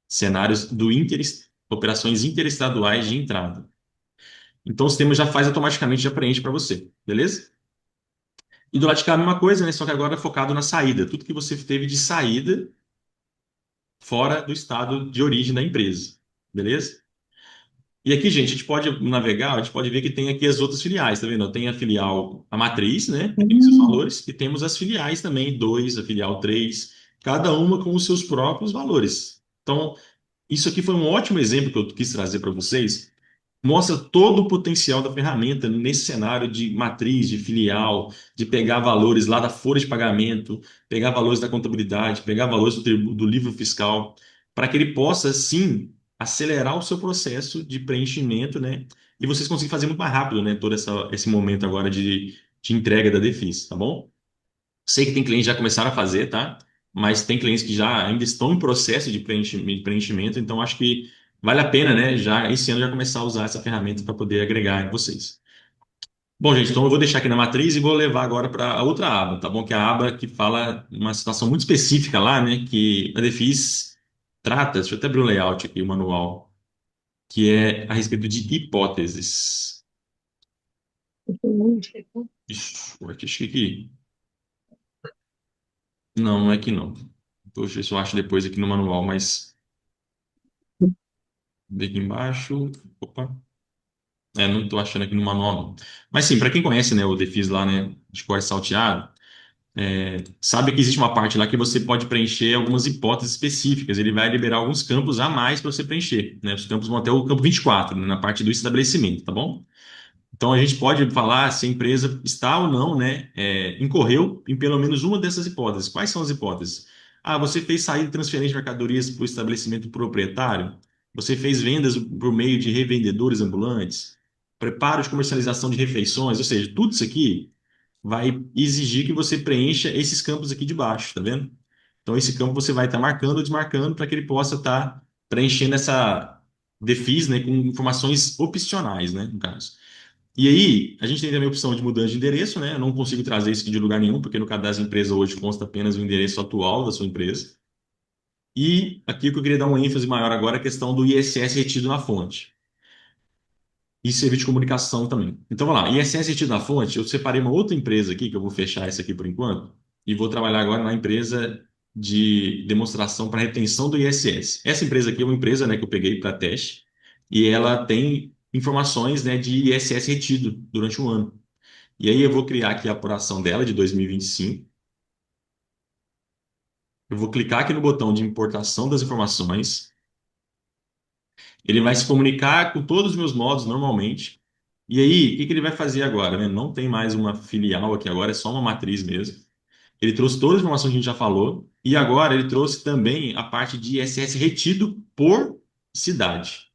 cenários operações interestaduais de entrada. Então o sistema já faz automaticamente, já preenche para você, beleza? E do lado de cá a mesma coisa, né? Só que agora é focado na saída. Tudo que você teve de saída fora do estado de origem da empresa. Beleza? E aqui, gente, a gente pode navegar, a gente pode ver que tem aqui as outras filiais, tá vendo? Tem a filial, a matriz, né? Que tem seus valores, e temos as filiais também, dois, a filial 3, cada uma com os seus próprios valores. Então, isso aqui foi um ótimo exemplo que eu quis trazer para vocês, mostra todo o potencial da ferramenta nesse cenário de matriz, de filial, de pegar valores lá da folha de pagamento, pegar valores da contabilidade, pegar valores do livro fiscal, para que ele possa, sim, acelerar o seu processo de preenchimento, né? E vocês conseguirem fazer muito mais rápido, né? Todo esse momento agora de entrega da DEFIS, tá bom? Sei que tem clientes que já começaram a fazer, tá? Mas tem clientes que já ainda estão em processo de preenchimento, então acho que vale a pena, né? Já esse ano já começar a usar essa ferramenta para poder agregar em vocês. Bom, gente, então eu vou deixar aqui na matriz e vou levar agora para a outra aba, tá bom? Que é a aba que fala uma situação muito específica lá, né? Que a Defis trata, deixa eu até abrir o layout aqui, o manual, que é a respeito de hipóteses. Ixi, acho que aqui. Não, não é aqui não. Poxa, isso eu acho depois aqui no manual, mas aqui embaixo. Opa. Não estou achando aqui no manual, não. Mas sim, para quem conhece, né, o Defis lá, né, de cor salteado, sabe que existe uma parte lá que você pode preencher algumas hipóteses específicas. Ele vai liberar alguns campos a mais para você preencher, né? Os campos vão até o campo 24, né, na parte do estabelecimento, tá bom? Então, a gente pode falar se a empresa está ou não, né, incorreu em pelo menos uma dessas hipóteses. Quais são as hipóteses? Ah, você fez saída e transferência de mercadorias para o estabelecimento proprietário? Você fez vendas por meio de revendedores ambulantes? Preparo de comercialização de refeições? Ou seja, tudo isso aqui vai exigir que você preencha esses campos aqui de baixo, tá vendo? Então, esse campo você vai estar marcando ou desmarcando para que ele possa estar preenchendo essa defis, né, com informações opcionais, né, no caso. E aí, a gente tem também a opção de mudança de endereço, né? Eu não consigo trazer isso aqui de lugar nenhum, porque no cadastro da empresa hoje consta apenas o endereço atual da sua empresa. E aqui o que eu queria dar uma ênfase maior agora é a questão do ISS retido na fonte. E serviço de comunicação também. Então, vamos lá. ISS retido na fonte, eu separei uma outra empresa aqui, que eu vou fechar essa aqui por enquanto, e vou trabalhar agora na empresa de demonstração para retenção do ISS. Essa empresa aqui é uma empresa, né, que eu peguei para teste, e ela tem informações, né, de ISS retido durante um ano. E aí eu vou criar aqui a apuração dela de 2025. Eu vou clicar aqui no botão de importação das informações. Ele vai se comunicar com todos os meus modos normalmente. E aí, o que que ele vai fazer agora, né? Não tem mais uma filial aqui agora, é só uma matriz mesmo. Ele trouxe toda a informação que a gente já falou e agora ele trouxe também a parte de ISS retido por cidade.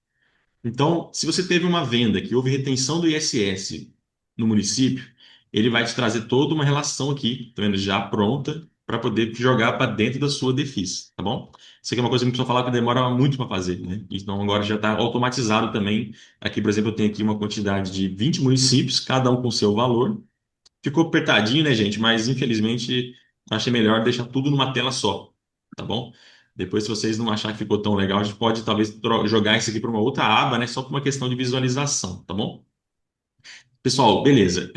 Então, se você teve uma venda que houve retenção do ISS no município, ele vai te trazer toda uma relação aqui, tá vendo? Já pronta para poder jogar para dentro da sua defisa, tá bom? Isso aqui é uma coisa que a pessoa falar que demora muito para fazer, né? Então agora já está automatizado também. Aqui, por exemplo, eu tenho aqui uma quantidade de 20 municípios, cada um com seu valor. Ficou apertadinho, né, gente? Mas infelizmente achei melhor deixar tudo numa tela só, tá bom? Depois, se vocês não acharem que ficou tão legal, a gente pode talvez jogar isso aqui para uma outra aba, né? Só por uma questão de visualização, tá bom? Pessoal, beleza.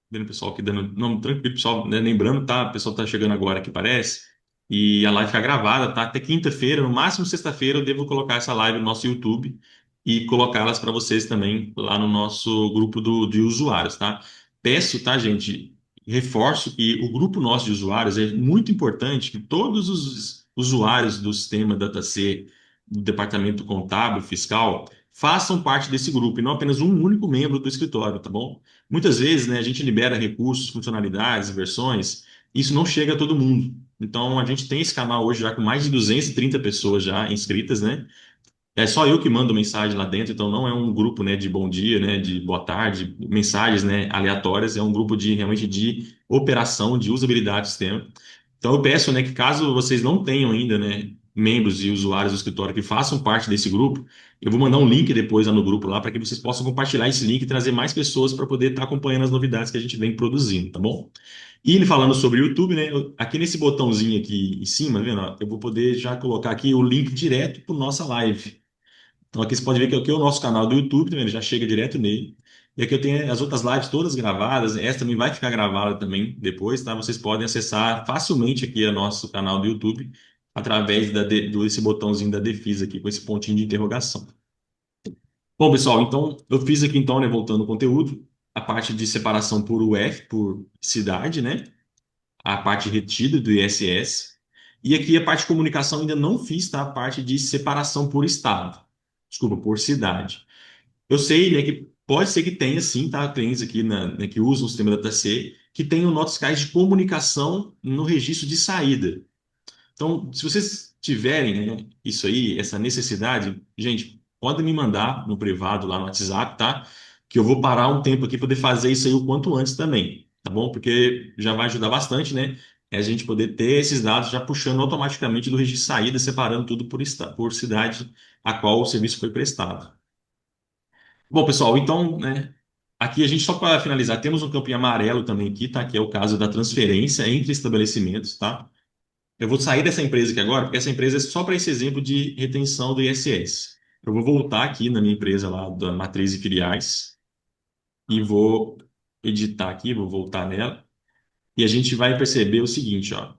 Vendo o pessoal aqui dando. Não, tranquilo, pessoal, né, lembrando, tá? O pessoal tá chegando agora aqui, parece. E a live fica gravada, tá? Até quinta-feira, no máximo sexta-feira, eu devo colocar essa live no nosso YouTube e colocá-las para vocês também lá no nosso grupo de usuários, tá? Peço, tá, gente? Reforço que o grupo nosso de usuários é muito importante que todos os usuários do sistema DataC, do departamento contábil, fiscal, façam parte desse grupo e não apenas um único membro do escritório, tá bom? Muitas vezes, né, a gente libera recursos, funcionalidades, versões, isso não chega a todo mundo. Então, a gente tem esse canal hoje já com mais de 230 pessoas já inscritas, né? É só eu que mando mensagem lá dentro, então não é um grupo, né, de bom dia, né, de boa tarde, mensagens, né, aleatórias, é um grupo de realmente de operação, de usabilidade do sistema. Então eu peço, né, que caso vocês não tenham ainda, né, membros e usuários do escritório que façam parte desse grupo, eu vou mandar um link depois lá no grupo lá para que vocês possam compartilhar esse link e trazer mais pessoas para poder estar acompanhando as novidades que a gente vem produzindo, tá bom? E falando sobre o YouTube, né, aqui nesse botãozinho aqui em cima, tá vendo, ó, eu vou poder já colocar aqui o link direto para nossa live. Então aqui você pode ver que aqui é o nosso canal do YouTube, tá vendo? Já chega direto nele. E aqui eu tenho as outras lives todas gravadas. Essa também vai ficar gravada também depois, tá? Vocês podem acessar facilmente aqui o nosso canal do YouTube através desse botãozinho da Defisa aqui, com esse pontinho de interrogação. Bom, pessoal, então eu fiz aqui então, né, voltando ao conteúdo, a parte de separação por UF, por cidade, né? A parte retida do ISS. E aqui a parte de comunicação ainda não fiz, tá? A parte de separação por estado. Desculpa, por cidade. Eu sei, né, que pode ser que tenha sim, tá? Clientes aqui né, que usam o sistema da TC que tenham notas fiscais de comunicação no registro de saída. Então, se vocês tiverem, né, isso aí, essa necessidade, gente, podem me mandar no privado lá no WhatsApp, tá? Que eu vou parar um tempo aqui para poder fazer isso aí o quanto antes também, tá bom? Porque já vai ajudar bastante, né? É a gente poder ter esses dados já puxando automaticamente do registro de saída, separando tudo por cidade a qual o serviço foi prestado. Bom, pessoal, então, né, aqui a gente, só para finalizar, temos um campo em amarelo também aqui, tá? Que é o caso da transferência entre estabelecimentos, tá? Eu vou sair dessa empresa aqui agora, porque essa empresa é só para esse exemplo de retenção do ISS. Eu vou voltar aqui na minha empresa lá da matriz e filiais e vou editar aqui, vou voltar nela. E a gente vai perceber o seguinte, ó.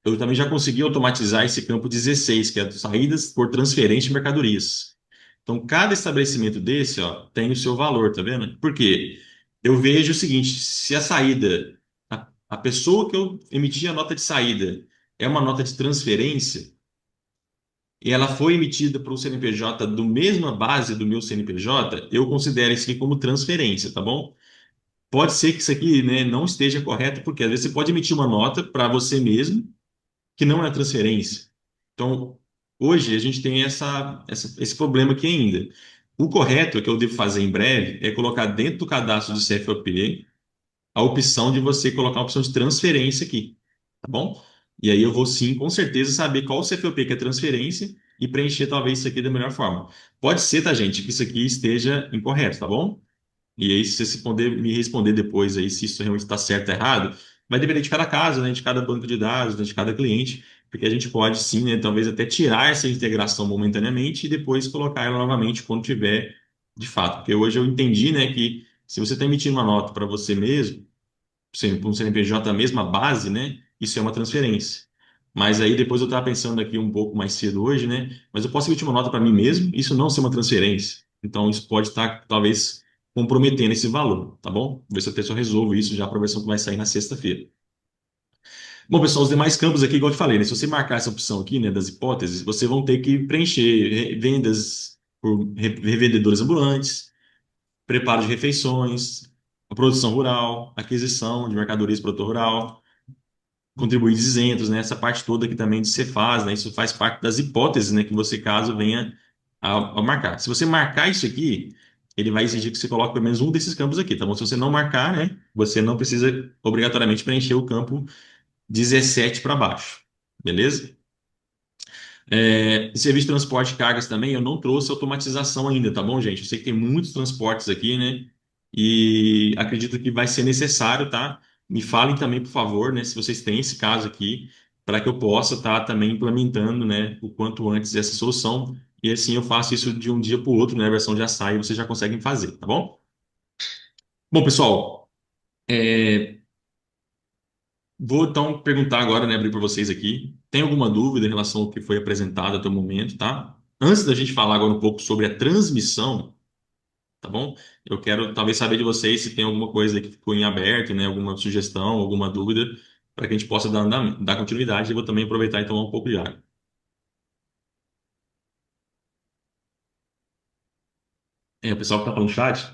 Eu também já consegui automatizar esse campo 16, que é saídas por transferência de mercadorias. Então, cada estabelecimento desse, ó, tem o seu valor, tá vendo? Por quê? Eu vejo o seguinte, se a saída, a pessoa que eu emiti a nota de saída é uma nota de transferência, e ela foi emitida para o CNPJ do mesma base do meu CNPJ, eu considero isso aqui como transferência, tá bom? Pode ser que isso aqui, né, não esteja correto, porque às vezes você pode emitir uma nota para você mesmo, que não é transferência. Então, hoje a gente tem esse problema aqui ainda. O correto, que eu devo fazer em breve, é colocar dentro do cadastro do CFOP a opção de você colocar a opção de transferência aqui, tá bom? E aí eu vou sim, com certeza, saber qual o CFOP que é transferência e preencher talvez isso aqui da melhor forma. Pode ser, tá, gente, que isso aqui esteja incorreto, tá bom? E aí, se você poder me responder depois aí se isso realmente está certo ou errado, vai depender de cada caso, né, de cada banco de dados, né, de cada cliente, porque a gente pode sim, né, talvez até tirar essa integração momentaneamente e depois colocar ela novamente quando tiver de fato. Porque hoje eu entendi, né, que se você está emitindo uma nota para você mesmo, para um CNPJ da mesma base, né? Isso é uma transferência. Mas aí depois eu estava pensando aqui um pouco mais cedo hoje, né? Mas eu posso emitir uma nota para mim mesmo, isso não ser uma transferência. Então isso pode estar talvez comprometendo esse valor, tá bom? Vou ver se eu até só resolvo isso já para a versão que vai sair na sexta-feira. Bom, pessoal, os demais campos aqui, igual eu te falei, né? Se você marcar essa opção aqui, né, das hipóteses, vocês vão ter que preencher vendas por revendedores ambulantes, preparo de refeições, a produção rural, aquisição de mercadorias para o produtor rural, contribuintes isentos, né? Essa parte toda aqui também de Cefaz, né? Isso faz parte das hipóteses, né? Que você, caso venha a marcar. Se você marcar isso aqui, ele vai exigir que você coloque pelo menos um desses campos aqui, tá bom? Se você não marcar, né? Você não precisa obrigatoriamente preencher o campo 17 para baixo, beleza? Serviço de transporte de cargas também, eu não trouxe automatização ainda, tá bom, gente? Eu sei que tem muitos transportes aqui, né? E acredito que vai ser necessário, tá? Me falem também, por favor, né, se vocês têm esse caso aqui, para que eu possa estar também implementando, né, o quanto antes essa solução. E assim eu faço isso de um dia para o outro, né? A versão já sai e vocês já conseguem fazer, tá bom? Bom, pessoal, vou então perguntar agora, né, abrir para vocês aqui. Tem alguma dúvida em relação ao que foi apresentado até o momento, tá? Antes da gente falar agora um pouco sobre a transmissão, tá bom? Eu quero talvez saber de vocês se tem alguma coisa que ficou em aberto, né, alguma sugestão, alguma dúvida, para que a gente possa dar continuidade. Eu vou também aproveitar e tomar um pouco de água. O pessoal que está falando no chat,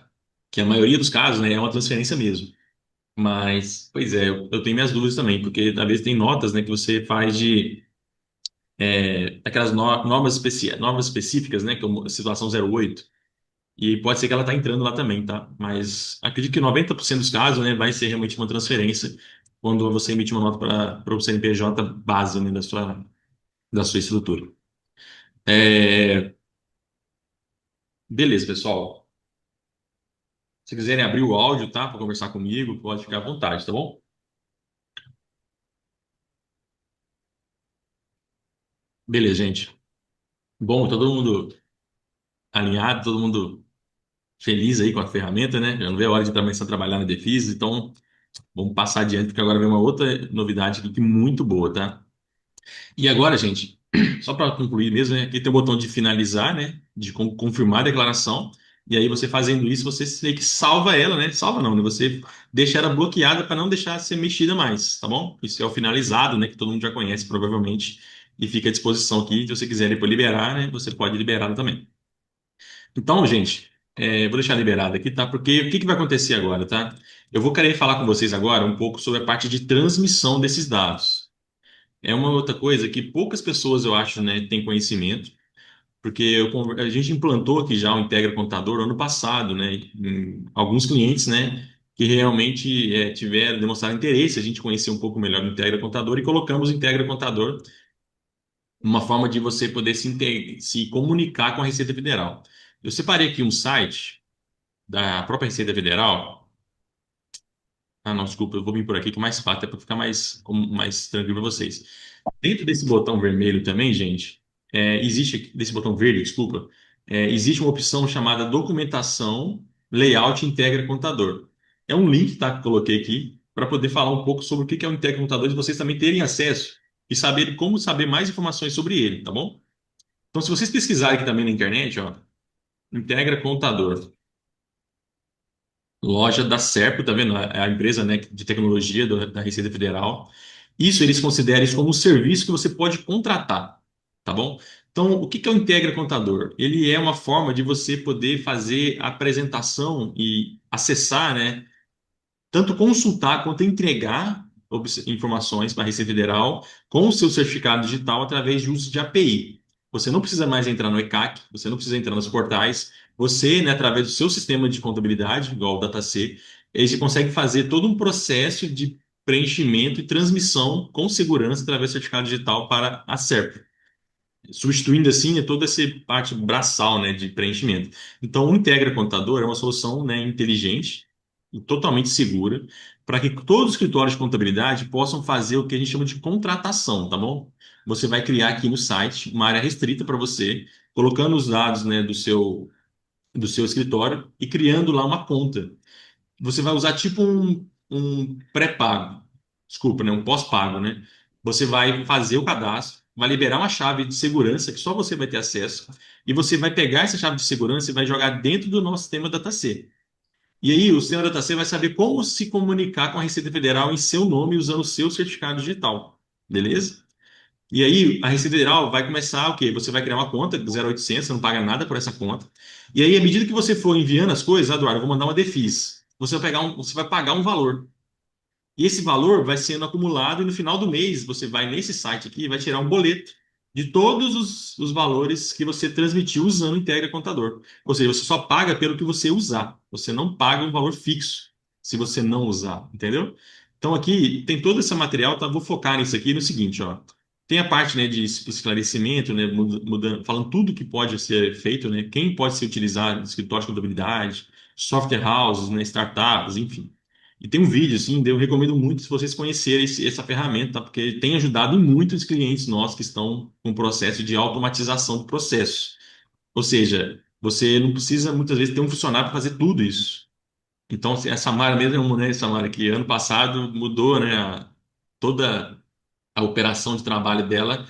que a maioria dos casos, né, é uma transferência mesmo. Mas, pois é, eu tenho minhas dúvidas também, porque às vezes tem notas, né, que você faz de aquelas normas específicas, né, como a situação 08, e pode ser que ela está entrando lá também, tá? Mas acredito que 90% dos casos, né, vai ser realmente uma transferência quando você emite uma nota para o CNPJ base, né, da sua estrutura. É, beleza, pessoal. Se quiserem abrir o áudio, tá, para conversar comigo, pode ficar à vontade, tá bom? Beleza, gente. Bom, todo mundo alinhado, todo mundo feliz aí com a ferramenta, né? Já não vê a hora de começar a trabalhar na Defisa, então vamos passar adiante, porque agora vem uma outra novidade aqui que é muito boa, tá? E agora, gente, só para concluir mesmo, né, aqui tem o botão de finalizar, né? De confirmar a declaração. E aí, você fazendo isso, você meio que salva ela, né? Salva não, né? Você deixa ela bloqueada para não deixar ser mexida mais, tá bom? Isso é o finalizado, né? Que todo mundo já conhece, provavelmente. E fica à disposição aqui. Se você quiser depois liberar, né? Você pode liberar também. Então, gente, vou deixar liberado aqui, tá? Porque o que que vai acontecer agora, tá? Eu vou querer falar com vocês agora um pouco sobre a parte de transmissão desses dados. É uma outra coisa que poucas pessoas, eu acho, né, têm conhecimento, porque a gente implantou aqui já o Integra Contador ano passado, né? Em alguns clientes, né, que realmente tiveram, demonstraram interesse, a gente conhecer um pouco melhor o Integra Contador e colocamos o Integra Contador uma forma de você poder se comunicar com a Receita Federal. Eu separei aqui um site da própria Receita Federal. Ah, não, desculpa, eu vou vir por aqui que é mais fácil, é para ficar mais tranquilo para vocês. Dentro desse botão vermelho também, gente, desse botão verde, desculpa, existe uma opção chamada Documentação, Layout Integra Contador. É um link, tá, que eu coloquei aqui para poder falar um pouco sobre o que é o Integra Contador e vocês também terem acesso e saber como saber mais informações sobre ele, tá bom? Então, se vocês pesquisarem aqui também na internet, ó, Integra Contador. Loja da Serpo, tá vendo? É a empresa, né, de tecnologia da Receita Federal. Isso eles consideram isso como um serviço que você pode contratar, tá bom? Então, o que que é o Integra Contador? Ele é uma forma de você poder fazer a apresentação e acessar, né, tanto consultar quanto entregar informações para a Receita Federal com o seu certificado digital através de uso de API. Você não precisa mais entrar no ECAC, você não precisa entrar nos portais, você, né, através do seu sistema de contabilidade, igual o DataC, ele consegue fazer todo um processo de preenchimento e transmissão com segurança através do certificado digital para a SERP, substituindo assim, né, toda essa parte braçal, né, de preenchimento. Então, o Integra Contador é uma solução, né, inteligente e totalmente segura para que todos os escritórios de contabilidade possam fazer o que a gente chama de contratação, tá bom? Você vai criar aqui no site uma área restrita para você, colocando os dados, né, do seu escritório e criando lá uma conta. Você vai usar tipo um pré-pago, desculpa, né? Um pós-pago, né? Você vai fazer o cadastro, vai liberar uma chave de segurança que só você vai ter acesso, e você vai pegar essa chave de segurança e vai jogar dentro do nosso sistema DataC. E aí o sistema DataC vai saber como se comunicar com a Receita Federal em seu nome usando o seu certificado digital, beleza? E aí a Receita Federal vai começar o quê? Você vai criar uma conta 0800, você não paga nada por essa conta. E aí, à medida que você for enviando as coisas, Eduardo, eu vou mandar uma DEFIS. Você vai pagar um valor. E esse valor vai sendo acumulado e no final do mês você vai nesse site aqui e vai tirar um boleto de todos os valores que você transmitiu usando o Integra Contador. Ou seja, você só paga pelo que você usar. Você não paga um valor fixo se você não usar, entendeu? Então aqui tem todo esse material, tá? Vou focar nisso aqui no seguinte, ó. Tem a parte, né, de esclarecimento, né, mudando, falando tudo que pode ser feito, né, quem pode ser utilizado, escritório de contabilidade, software houses, né, startups, enfim. E tem um vídeo, assim, eu recomendo muito se vocês conhecerem essa ferramenta, tá? Porque tem ajudado muitos clientes nossos que estão com o processo de automatização do processo. Ou seja, você não precisa muitas vezes ter um funcionário para fazer tudo isso. Então, assim, a Samara mesmo é uma, né, Samara, que ano passado mudou, né, toda a operação de trabalho dela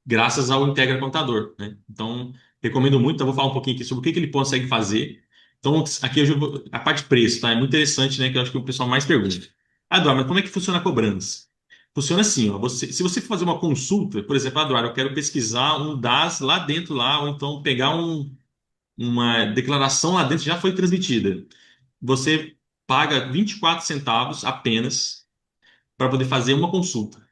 graças ao Integra Contador, né? Então, recomendo muito, então vou falar um pouquinho aqui sobre o que que ele consegue fazer. Então, aqui eu já a parte de preço, tá? É muito interessante, né? Que eu acho que o pessoal mais pergunta. Ah, Eduardo, mas como é que funciona a cobrança? Funciona assim, ó, se você for fazer uma consulta, por exemplo, Eduardo, eu quero pesquisar um DAS lá dentro, lá, ou então pegar uma declaração lá dentro que já foi transmitida. Você paga 24 centavos apenas para poder fazer uma consulta.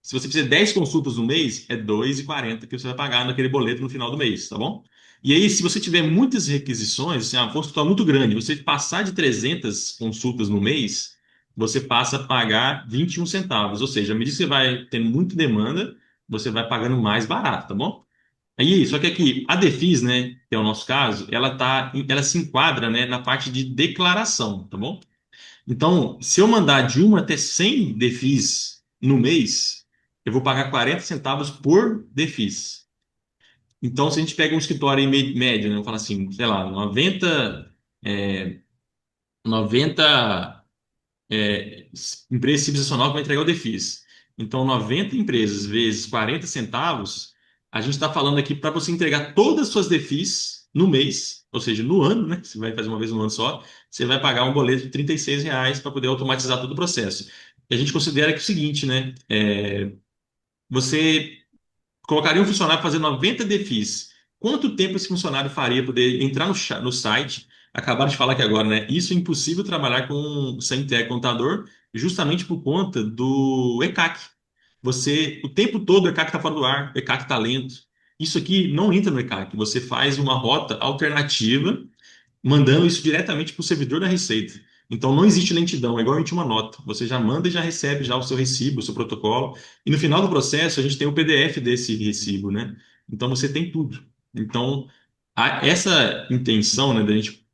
Se você fizer 10 consultas no mês, é 2,40 que você vai pagar naquele boleto no final do mês, tá bom? E aí, se você tiver muitas requisições, assim, a consulta muito grande, você passar de 300 consultas no mês, você passa a pagar 21 centavos. Ou seja, à medida que você vai tendo muita demanda, você vai pagando mais barato, tá bom? Aí, só que aqui, a Defis, né, que é o nosso caso, ela se enquadra, né, na parte de declaração, tá bom? Então, se eu mandar de uma até 100 defis no mês, eu vou pagar 40 centavos por defis. Então, se a gente pega um escritório em médio, né, eu falo assim, sei lá, 90 empresas civilizacional que vai entregar o defis. Então, 90 empresas vezes 40 centavos, a gente está falando aqui para você entregar todas as suas defis no mês, ou seja, no ano, né? Você vai fazer uma vez no ano só, você vai pagar um boleto de R$ 36 para poder automatizar todo o processo. E a gente considera que é o seguinte, né? Você colocaria um funcionário para fazer 90 defis. Quanto tempo esse funcionário faria para poder entrar no site? Acabaram de falar aqui agora, né? Isso é impossível trabalhar com sem ter contador, justamente por conta do ECAC. Você, o tempo todo o ECAC está fora do ar, o ECAC está lento. Isso aqui não entra no ECAC. Você faz uma rota alternativa mandando isso diretamente para o servidor da Receita. Então não existe lentidão, é igual emitir uma nota. Você já manda e já recebe já o seu recibo, o seu protocolo. E no final do processo a gente tem o PDF desse recibo, né? Então você tem tudo. Então essa intenção, né, da gente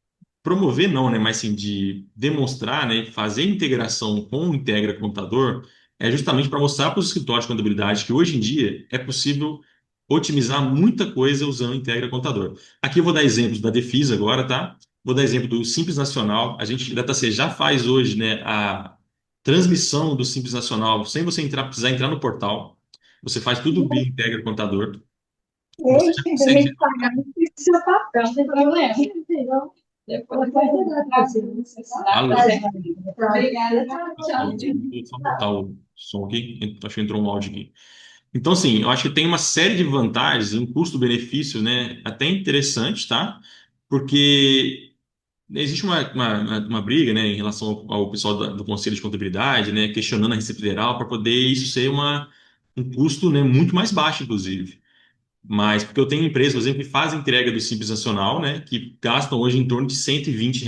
promover não, né, mas sim de demonstrar, né, fazer integração com o Integra Contador é justamente para mostrar para os escritórios de contabilidade que hoje em dia é possível otimizar muita coisa usando o Integra Contador. Aqui eu vou dar exemplos da Defisa agora, tá? Vou dar exemplo do Simples Nacional. A gente, DataC, já faz hoje, né, a transmissão do Simples Nacional sem você precisar entrar no portal. Você faz tudo via Integra Contador. Você já Eita, ainda tem consegue. que pagar no seu papel, não tem problema. Entendeu? Depois vai dar Alô? Obrigada, tchau, Só tchau. só botar o som aqui. Acho que entrou um áudio aqui. Então, assim, eu acho que tem uma série de vantagens, um custo-benefício, né, até interessante, tá? Porque existe uma briga, né, em relação ao pessoal do Conselho de Contabilidade, né, questionando a Receita Federal para poder isso ser um custo, né, muito mais baixo, inclusive. Mas, porque eu tenho empresas, por exemplo, que fazem entrega do Simples Nacional, né, que gastam hoje em torno de R$ 120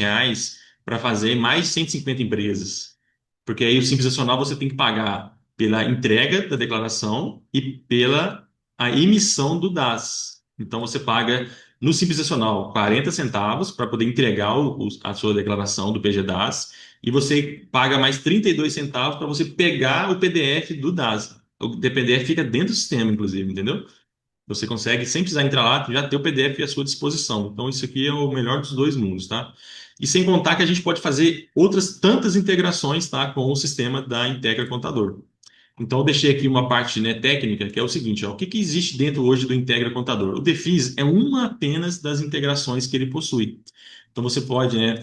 para fazer mais de 150 empresas. Porque aí o Simples Nacional você tem que pagar pela entrega da declaração e pela a emissão do DAS. Então você paga no Simples Nacional 40 centavos para poder entregar a sua declaração do PG-DAS e você paga mais 32 centavos para você pegar o PDF do DAS. O PDF fica dentro do sistema, inclusive, entendeu? Você consegue, sem precisar entrar lá, já ter o PDF à sua disposição. Então, isso aqui é o melhor dos dois mundos, tá? E sem contar que a gente pode fazer outras tantas integrações, tá, com o sistema da Integra Contador. Então, eu deixei aqui uma parte, né, técnica, que é o seguinte, ó, o que que existe dentro hoje do Integra Contador? O Defis é uma apenas das integrações que ele possui. Então, você pode, né,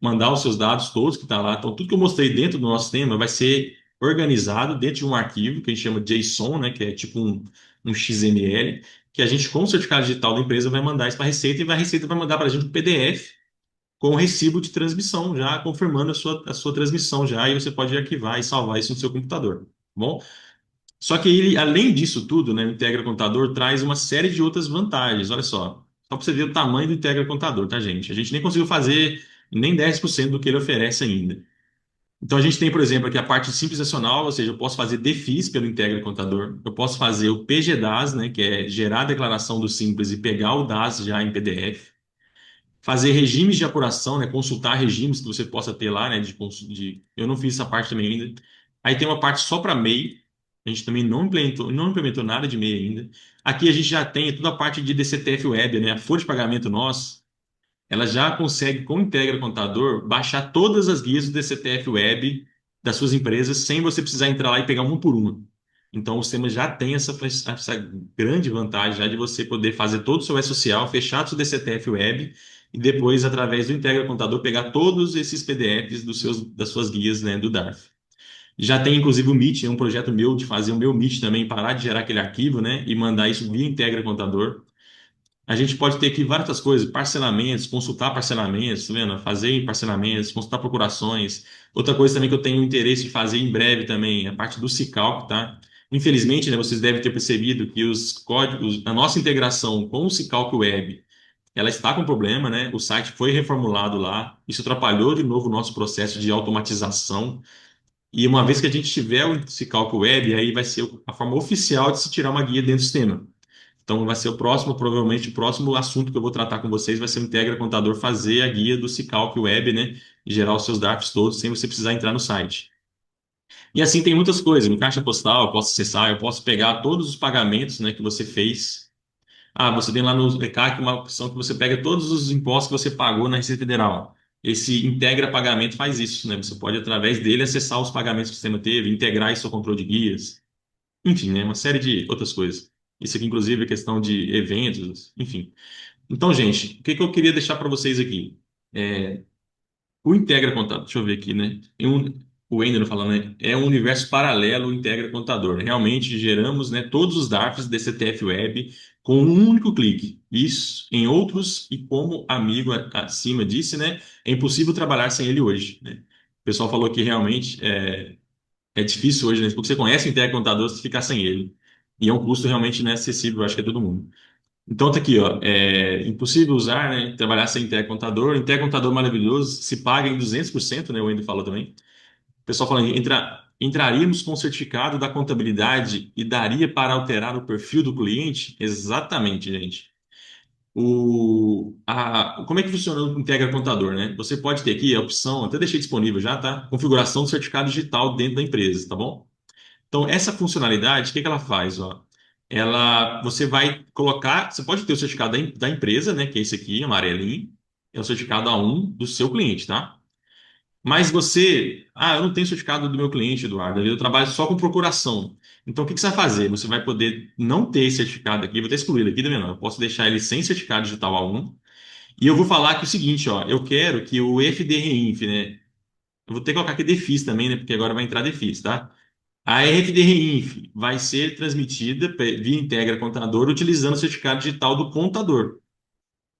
mandar os seus dados todos que está lá. Então, tudo que eu mostrei dentro do nosso sistema vai ser organizado dentro de um arquivo que a gente chama de JSON, né, que é tipo um XML, que a gente, com o certificado digital da empresa, vai mandar isso para a Receita e a Receita vai mandar para a gente um PDF com o recibo de transmissão, já confirmando a sua transmissão já, e você pode arquivar e salvar isso no seu computador, tá bom? Só que ele, além disso tudo, né, o Integra Contador traz uma série de outras vantagens. Olha só para você ver o tamanho do Integra Contador, tá, gente? A gente nem conseguiu fazer nem 10% do que ele oferece ainda. Então a gente tem, por exemplo, aqui a parte simples nacional, ou seja, eu posso fazer DEFIS pelo Integra Contador, eu posso fazer o PGDAS, né, que é gerar a declaração do Simples e pegar o DAS já em PDF, fazer regimes de apuração, né, consultar regimes que você possa ter lá, né, eu não fiz essa parte também ainda. Aí tem uma parte só para MEI, a gente também não implementou nada de MEI ainda. Aqui a gente já tem toda a parte de DCTF Web, né, a folha de pagamento nossa, ela já consegue, com o Integra Contador, baixar todas as guias do DCTF Web das suas empresas sem você precisar entrar lá e pegar uma por uma. Então, o sistema já tem essa grande vantagem já de você poder fazer todo o seu E-Social, fechar o seu DCTF Web e depois, através do Integra Contador, pegar todos esses PDFs das suas guias, né, do DARF. Já tem, inclusive, o Meet, é um projeto meu de fazer o meu Meet também, parar de gerar aquele arquivo, né, e mandar isso via Integra Contador. A gente pode ter aqui várias outras coisas, parcelamentos, consultar parcelamentos, tá vendo? Fazer parcelamentos, consultar procurações. Outra coisa também que eu tenho interesse em fazer em breve também é a parte do Cicalc, tá? Infelizmente, né, vocês devem ter percebido que os códigos, a nossa integração com o Cicalc Web, ela está com problema, né? O site foi reformulado lá, isso atrapalhou de novo o nosso processo de automatização. E uma vez que a gente tiver o Cicalc Web, aí vai ser a forma oficial de se tirar uma guia dentro do sistema. Então, vai ser o próximo, provavelmente, o próximo assunto que eu vou tratar com vocês vai ser o Integra Contador fazer a guia do Cicalc Web, né? E gerar os seus drafts todos sem você precisar entrar no site. E assim tem muitas coisas. No caixa postal, eu posso acessar, eu posso pegar todos os pagamentos, né, que você fez. Ah, você tem lá no ECAC uma opção que você pega todos os impostos que você pagou na Receita Federal. Esse Integra Pagamento faz isso, né? Você pode, através dele, acessar os pagamentos que o sistema teve, integrar isso ao controle de guias. Enfim, né? Uma série de outras coisas. Isso aqui, inclusive, é questão de eventos, enfim. Então, gente, o que que eu queria deixar para vocês aqui? É, o Integra Contador, deixa eu ver aqui, né? O Wender falando, né? É um universo paralelo o Integra Contador. Realmente geramos, né, todos os DARFs DCTF Web com um único clique. Isso em outros, e como amigo acima disse, né? É impossível trabalhar sem ele hoje, né? O pessoal falou que realmente é difícil hoje, né? Porque você conhece o Integra Contador, você ficar sem ele. E é um custo realmente inacessível, eu acho que é todo mundo. Então tá aqui, ó, impossível usar, né, trabalhar sem intercontador. Intercontador maravilhoso, se paga em 200%, né, o Wendel falou também. O pessoal falando, entraríamos com o certificado da contabilidade e daria para alterar o perfil do cliente? Exatamente, gente. Como é que funciona o Integra Contador, né? Você pode ter aqui a opção, até deixei disponível já, tá? Configuração do certificado digital dentro da empresa, tá bom? Então, essa funcionalidade, o que que ela faz, ó? Você vai colocar, você pode ter o certificado da empresa, né, que é esse aqui, amarelinho, é o certificado A1 do seu cliente, tá? Mas eu não tenho certificado do meu cliente, Eduardo, eu trabalho só com procuração. Então, o que que você vai fazer? Você vai poder não ter esse certificado aqui, vou até excluir ele aqui, tá vendo? Eu posso deixar ele sem certificado digital A1, e eu vou falar que é o seguinte, ó, eu quero que o FDRINF, né, eu vou ter que colocar aqui DEFIS também, né, porque agora vai entrar DEFIS, tá? A RFD-RINF vai ser transmitida via Integra Contador utilizando o certificado digital do contador,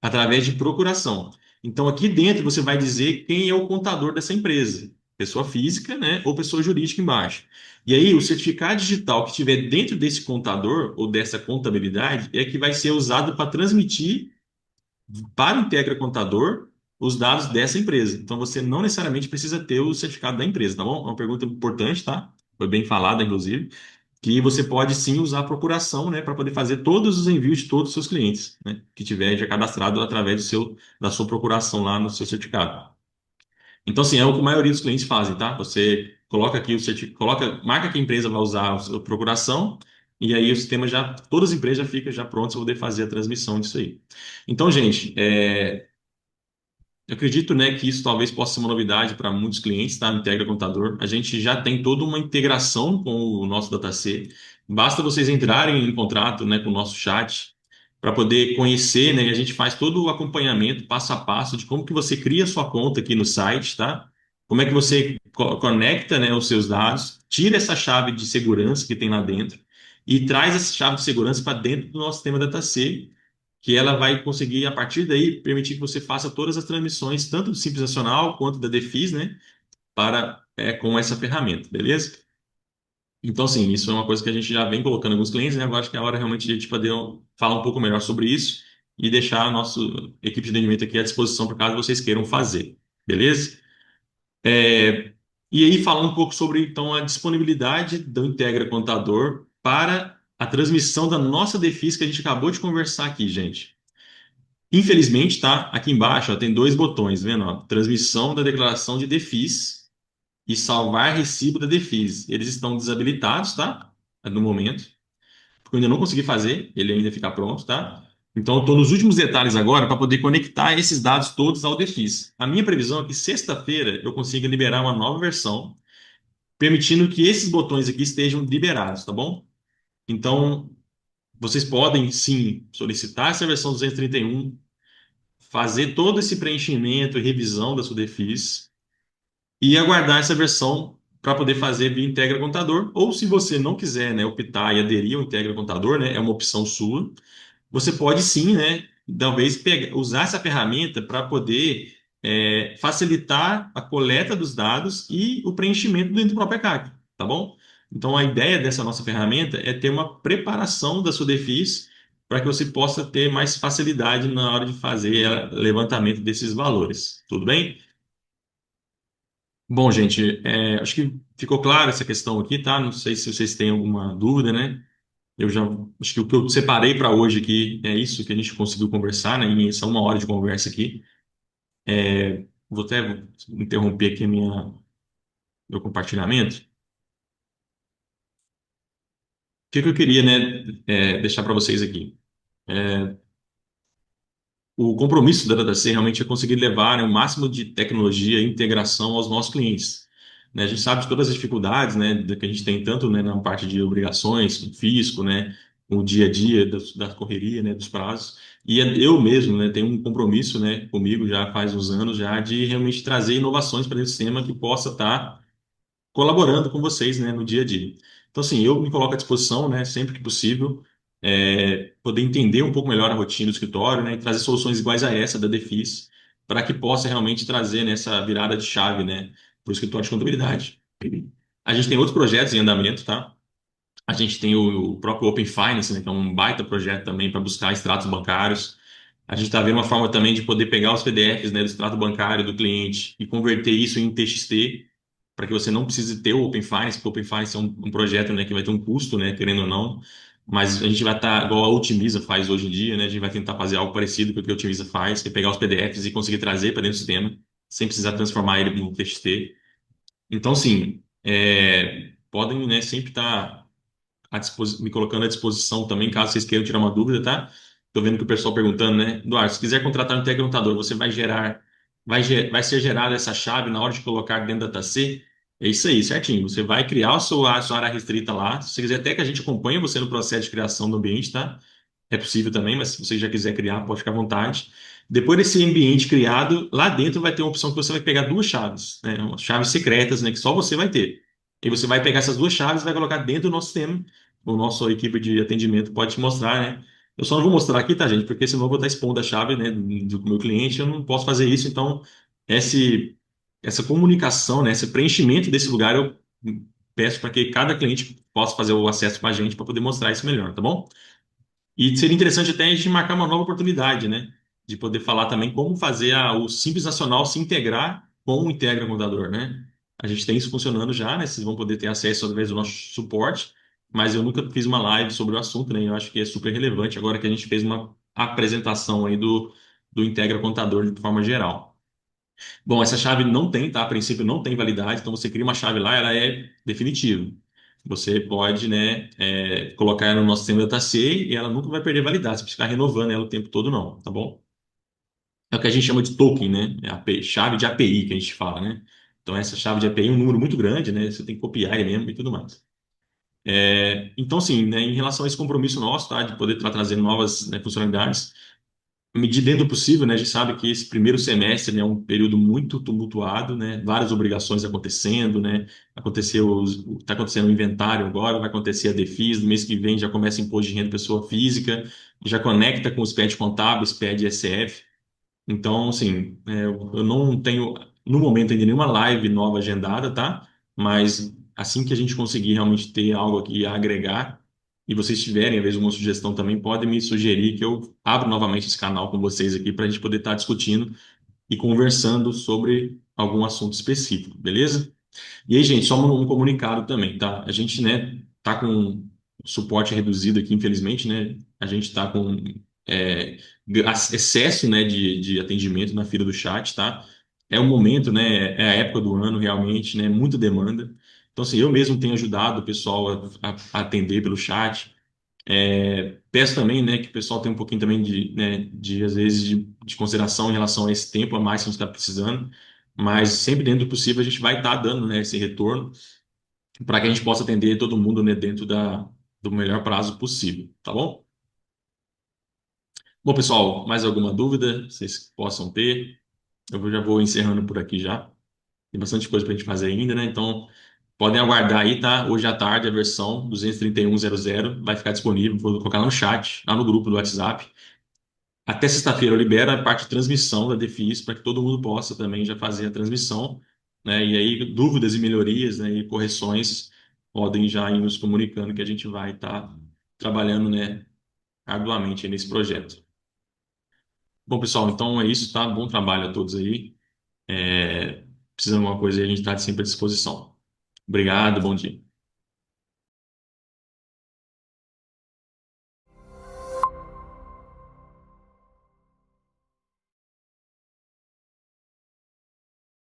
através de procuração. Então, aqui dentro você vai dizer quem é o contador dessa empresa, pessoa física, né, ou pessoa jurídica embaixo. E aí, o certificado digital que estiver dentro desse contador ou dessa contabilidade é que vai ser usado para transmitir para o Integra Contador os dados dessa empresa. Então, você não necessariamente precisa ter o certificado da empresa, tá bom? É uma pergunta importante, tá? Foi bem falada, inclusive, que você pode sim usar a procuração, né, para poder fazer todos os envios de todos os seus clientes, né, que tiver já cadastrado através da sua procuração lá no seu certificado. Então, assim, é o que a maioria dos clientes fazem, tá? Você coloca aqui marca que a empresa vai usar a sua procuração, e aí o sistema já, todas as empresas já ficam já prontas para poder fazer a transmissão disso aí. Então, gente, eu acredito, né, que isso talvez possa ser uma novidade para muitos clientes, tá? No Integra Contador. A gente já tem toda uma integração com o nosso DataC. Basta vocês entrarem em contrato, né, com o nosso chat para poder conhecer, né? E a gente faz todo o acompanhamento passo a passo de como que você cria sua conta aqui no site, tá? Como é que você conecta, né, os seus dados, tira essa chave de segurança que tem lá dentro e traz essa chave de segurança para dentro do nosso sistema DataC que ela vai conseguir, a partir daí, permitir que você faça todas as transmissões, tanto do Simples Nacional quanto da Defis, né, com essa ferramenta, beleza? Então, assim, isso é uma coisa que a gente já vem colocando em alguns clientes, né? Agora acho que é a hora realmente de a gente poder falar um pouco melhor sobre isso e deixar a nossa equipe de atendimento aqui à disposição para caso vocês queiram fazer, beleza? É, e aí, falando um pouco sobre, então, a disponibilidade do Integra Contador para a transmissão da nossa defis que a gente acabou de conversar aqui, gente. Infelizmente, tá? Aqui embaixo, ó, tem dois botões, vendo? Ó? Transmissão da declaração de defis e salvar recibo da defis. Eles estão desabilitados, tá? No momento. Porque eu ainda não consegui fazer, ele ainda fica pronto, tá? Então, eu estou nos últimos detalhes agora para poder conectar esses dados todos ao defis. A minha previsão é que sexta-feira eu consiga liberar uma nova versão, permitindo que esses botões aqui estejam liberados, tá bom? Então, vocês podem sim solicitar essa versão 231, fazer todo esse preenchimento e revisão da sua defis e aguardar essa versão para poder fazer via Integra Contador, ou se você não quiser, né, optar e aderir ao Integra Contador, né, é uma opção sua. Você pode sim, né, talvez usar essa ferramenta para poder facilitar a coleta dos dados e o preenchimento dentro do próprio ECAC, tá bom? Então, a ideia dessa nossa ferramenta é ter uma preparação da sua defis para que você possa ter mais facilidade na hora de fazer o levantamento desses valores. Tudo bem? Bom, gente, acho que ficou clara essa questão aqui, tá? Não sei se vocês têm alguma dúvida, né? Eu já acho que o que eu separei para hoje aqui é isso que a gente conseguiu conversar, né? Em essa uma hora de conversa aqui. Vou até interromper aqui meu compartilhamento. O que eu queria, né, deixar para vocês aqui? O compromisso da DataC realmente é conseguir levar, né, o máximo de tecnologia e integração aos nossos clientes. Né, a gente sabe de todas as dificuldades, né, que a gente tem tanto, né, na parte de obrigações, com fisco, né, com o dia a dia da correria, né, dos prazos. E eu mesmo, né, tenho um compromisso, né, comigo já faz uns anos já de realmente trazer inovações para esse sistema que possa estar colaborando com vocês, né, no dia a dia. Então, assim, eu me coloco à disposição, né, sempre que possível, poder entender um pouco melhor a rotina do escritório, né, e trazer soluções iguais a essa da Defis, para que possa realmente trazer nessa virada de chave, né, para o escritório de contabilidade. A gente tem outros projetos em andamento, tá? A gente tem o próprio Open Finance, né, que é um baita projeto também para buscar extratos bancários. A gente está vendo uma forma também de poder pegar os PDFs, né, do extrato bancário do cliente e converter isso em TXT, para que você não precise ter o Open Finance, porque o Open Finance é um projeto, né, que vai ter um custo, né, querendo ou não. Mas a gente vai estar, igual a Otimiza faz hoje em dia, né, a gente vai tentar fazer algo parecido com o que a Otimiza faz, que é pegar os PDFs e conseguir trazer para dentro do sistema, sem precisar transformar ele em TXT. Então, sim, podem, né, sempre estar me colocando à disposição também, caso vocês queiram tirar uma dúvida, tá? Tô vendo que o pessoal perguntando, né? Eduardo, se quiser contratar um teclado, você vai gerar, vai ser gerada essa chave na hora de colocar dentro da DataC? É isso aí, certinho. Você vai criar a sua área restrita lá. Se você quiser até que a gente acompanhe você no processo de criação do ambiente, tá? É possível também, mas se você já quiser criar, pode ficar à vontade. Depois desse ambiente criado, lá dentro vai ter uma opção que você vai pegar duas chaves, né? Chaves secretas, né? Que só você vai ter. E você vai pegar essas duas chaves e vai colocar dentro do nosso sistema. O nosso equipe de atendimento pode te mostrar, né? Eu só não vou mostrar aqui, tá, gente? Porque senão eu vou estar expondo a chave, né, do meu cliente. Eu não posso fazer isso. Então, esse, essa comunicação, né, esse preenchimento desse lugar, eu peço para que cada cliente possa fazer o acesso com a gente para poder mostrar isso melhor, tá bom? E seria interessante até a gente marcar uma nova oportunidade, né? De poder falar também como fazer o Simples Nacional se integrar com o Integra Contador, né? A gente tem isso funcionando já, né? Vocês vão poder ter acesso através do nosso suporte, mas eu nunca fiz uma live sobre o assunto, né? Eu acho que é super relevante agora que a gente fez uma apresentação aí do Integra Contador de forma geral. Bom, essa chave não tem, tá? A princípio não tem validade, então você cria uma chave lá, ela é definitiva. Você pode, né, colocar ela no nosso sistema DataC e ela nunca vai perder validade. Você precisa ficar renovando ela o tempo todo, não, tá bom? É o que a gente chama de token, né? É a chave de API que a gente fala, né? Então, essa chave de API é um número muito grande, né? Você tem que copiar ele mesmo e tudo mais. Então, sim, né, em relação a esse compromisso nosso, tá, de poder estar trazendo novas, né, funcionalidades, medida dentro do possível, né? A gente sabe que esse primeiro semestre, né, é um período muito tumultuado, né? Várias obrigações acontecendo, né? Está acontecendo o inventário agora, vai acontecer a DEFIS, no mês que vem já começa imposto de renda pessoa física, já conecta com os PED contábeis, PED e SF. Então, assim, eu não tenho, no momento, ainda nenhuma live nova agendada, tá? Mas assim que a gente conseguir realmente ter algo aqui a agregar, e vocês tiverem, às vezes, uma sugestão também, podem me sugerir que eu abro novamente esse canal com vocês aqui para a gente poder estar discutindo e conversando sobre algum assunto específico, beleza? E aí, gente, só um comunicado também, tá? A gente, né, tá com suporte reduzido aqui, infelizmente, né? A gente tá com é, excesso, né, de atendimento na fila do chat, tá? É o momento, né? É a época do ano, realmente, né? Muita demanda. Então, assim, eu mesmo tenho ajudado o pessoal a atender pelo chat. Peço também, né, que o pessoal tenha um pouquinho também às vezes, de consideração em relação a esse tempo a mais que a gente está precisando, mas sempre dentro do possível a gente vai estar dando, né, esse retorno para que a gente possa atender todo mundo, né, dentro do melhor prazo possível, tá bom? Bom, pessoal, mais alguma dúvida vocês possam ter? Eu já vou encerrando por aqui já. Tem bastante coisa para a gente fazer ainda, né? Então, podem aguardar aí, tá? Hoje à tarde a versão 231.00 vai ficar disponível. Vou colocar lá no chat, lá no grupo do WhatsApp. Até sexta-feira eu libero a parte de transmissão da DFIS para que todo mundo possa também já fazer a transmissão, né? E aí dúvidas e melhorias, né, e correções podem já ir nos comunicando que a gente vai estar trabalhando, né, arduamente aí nesse projeto. Bom, pessoal, então é isso, tá? Bom trabalho a todos aí. Precisando de alguma coisa aí, a gente está sempre à disposição. Obrigado, bom dia.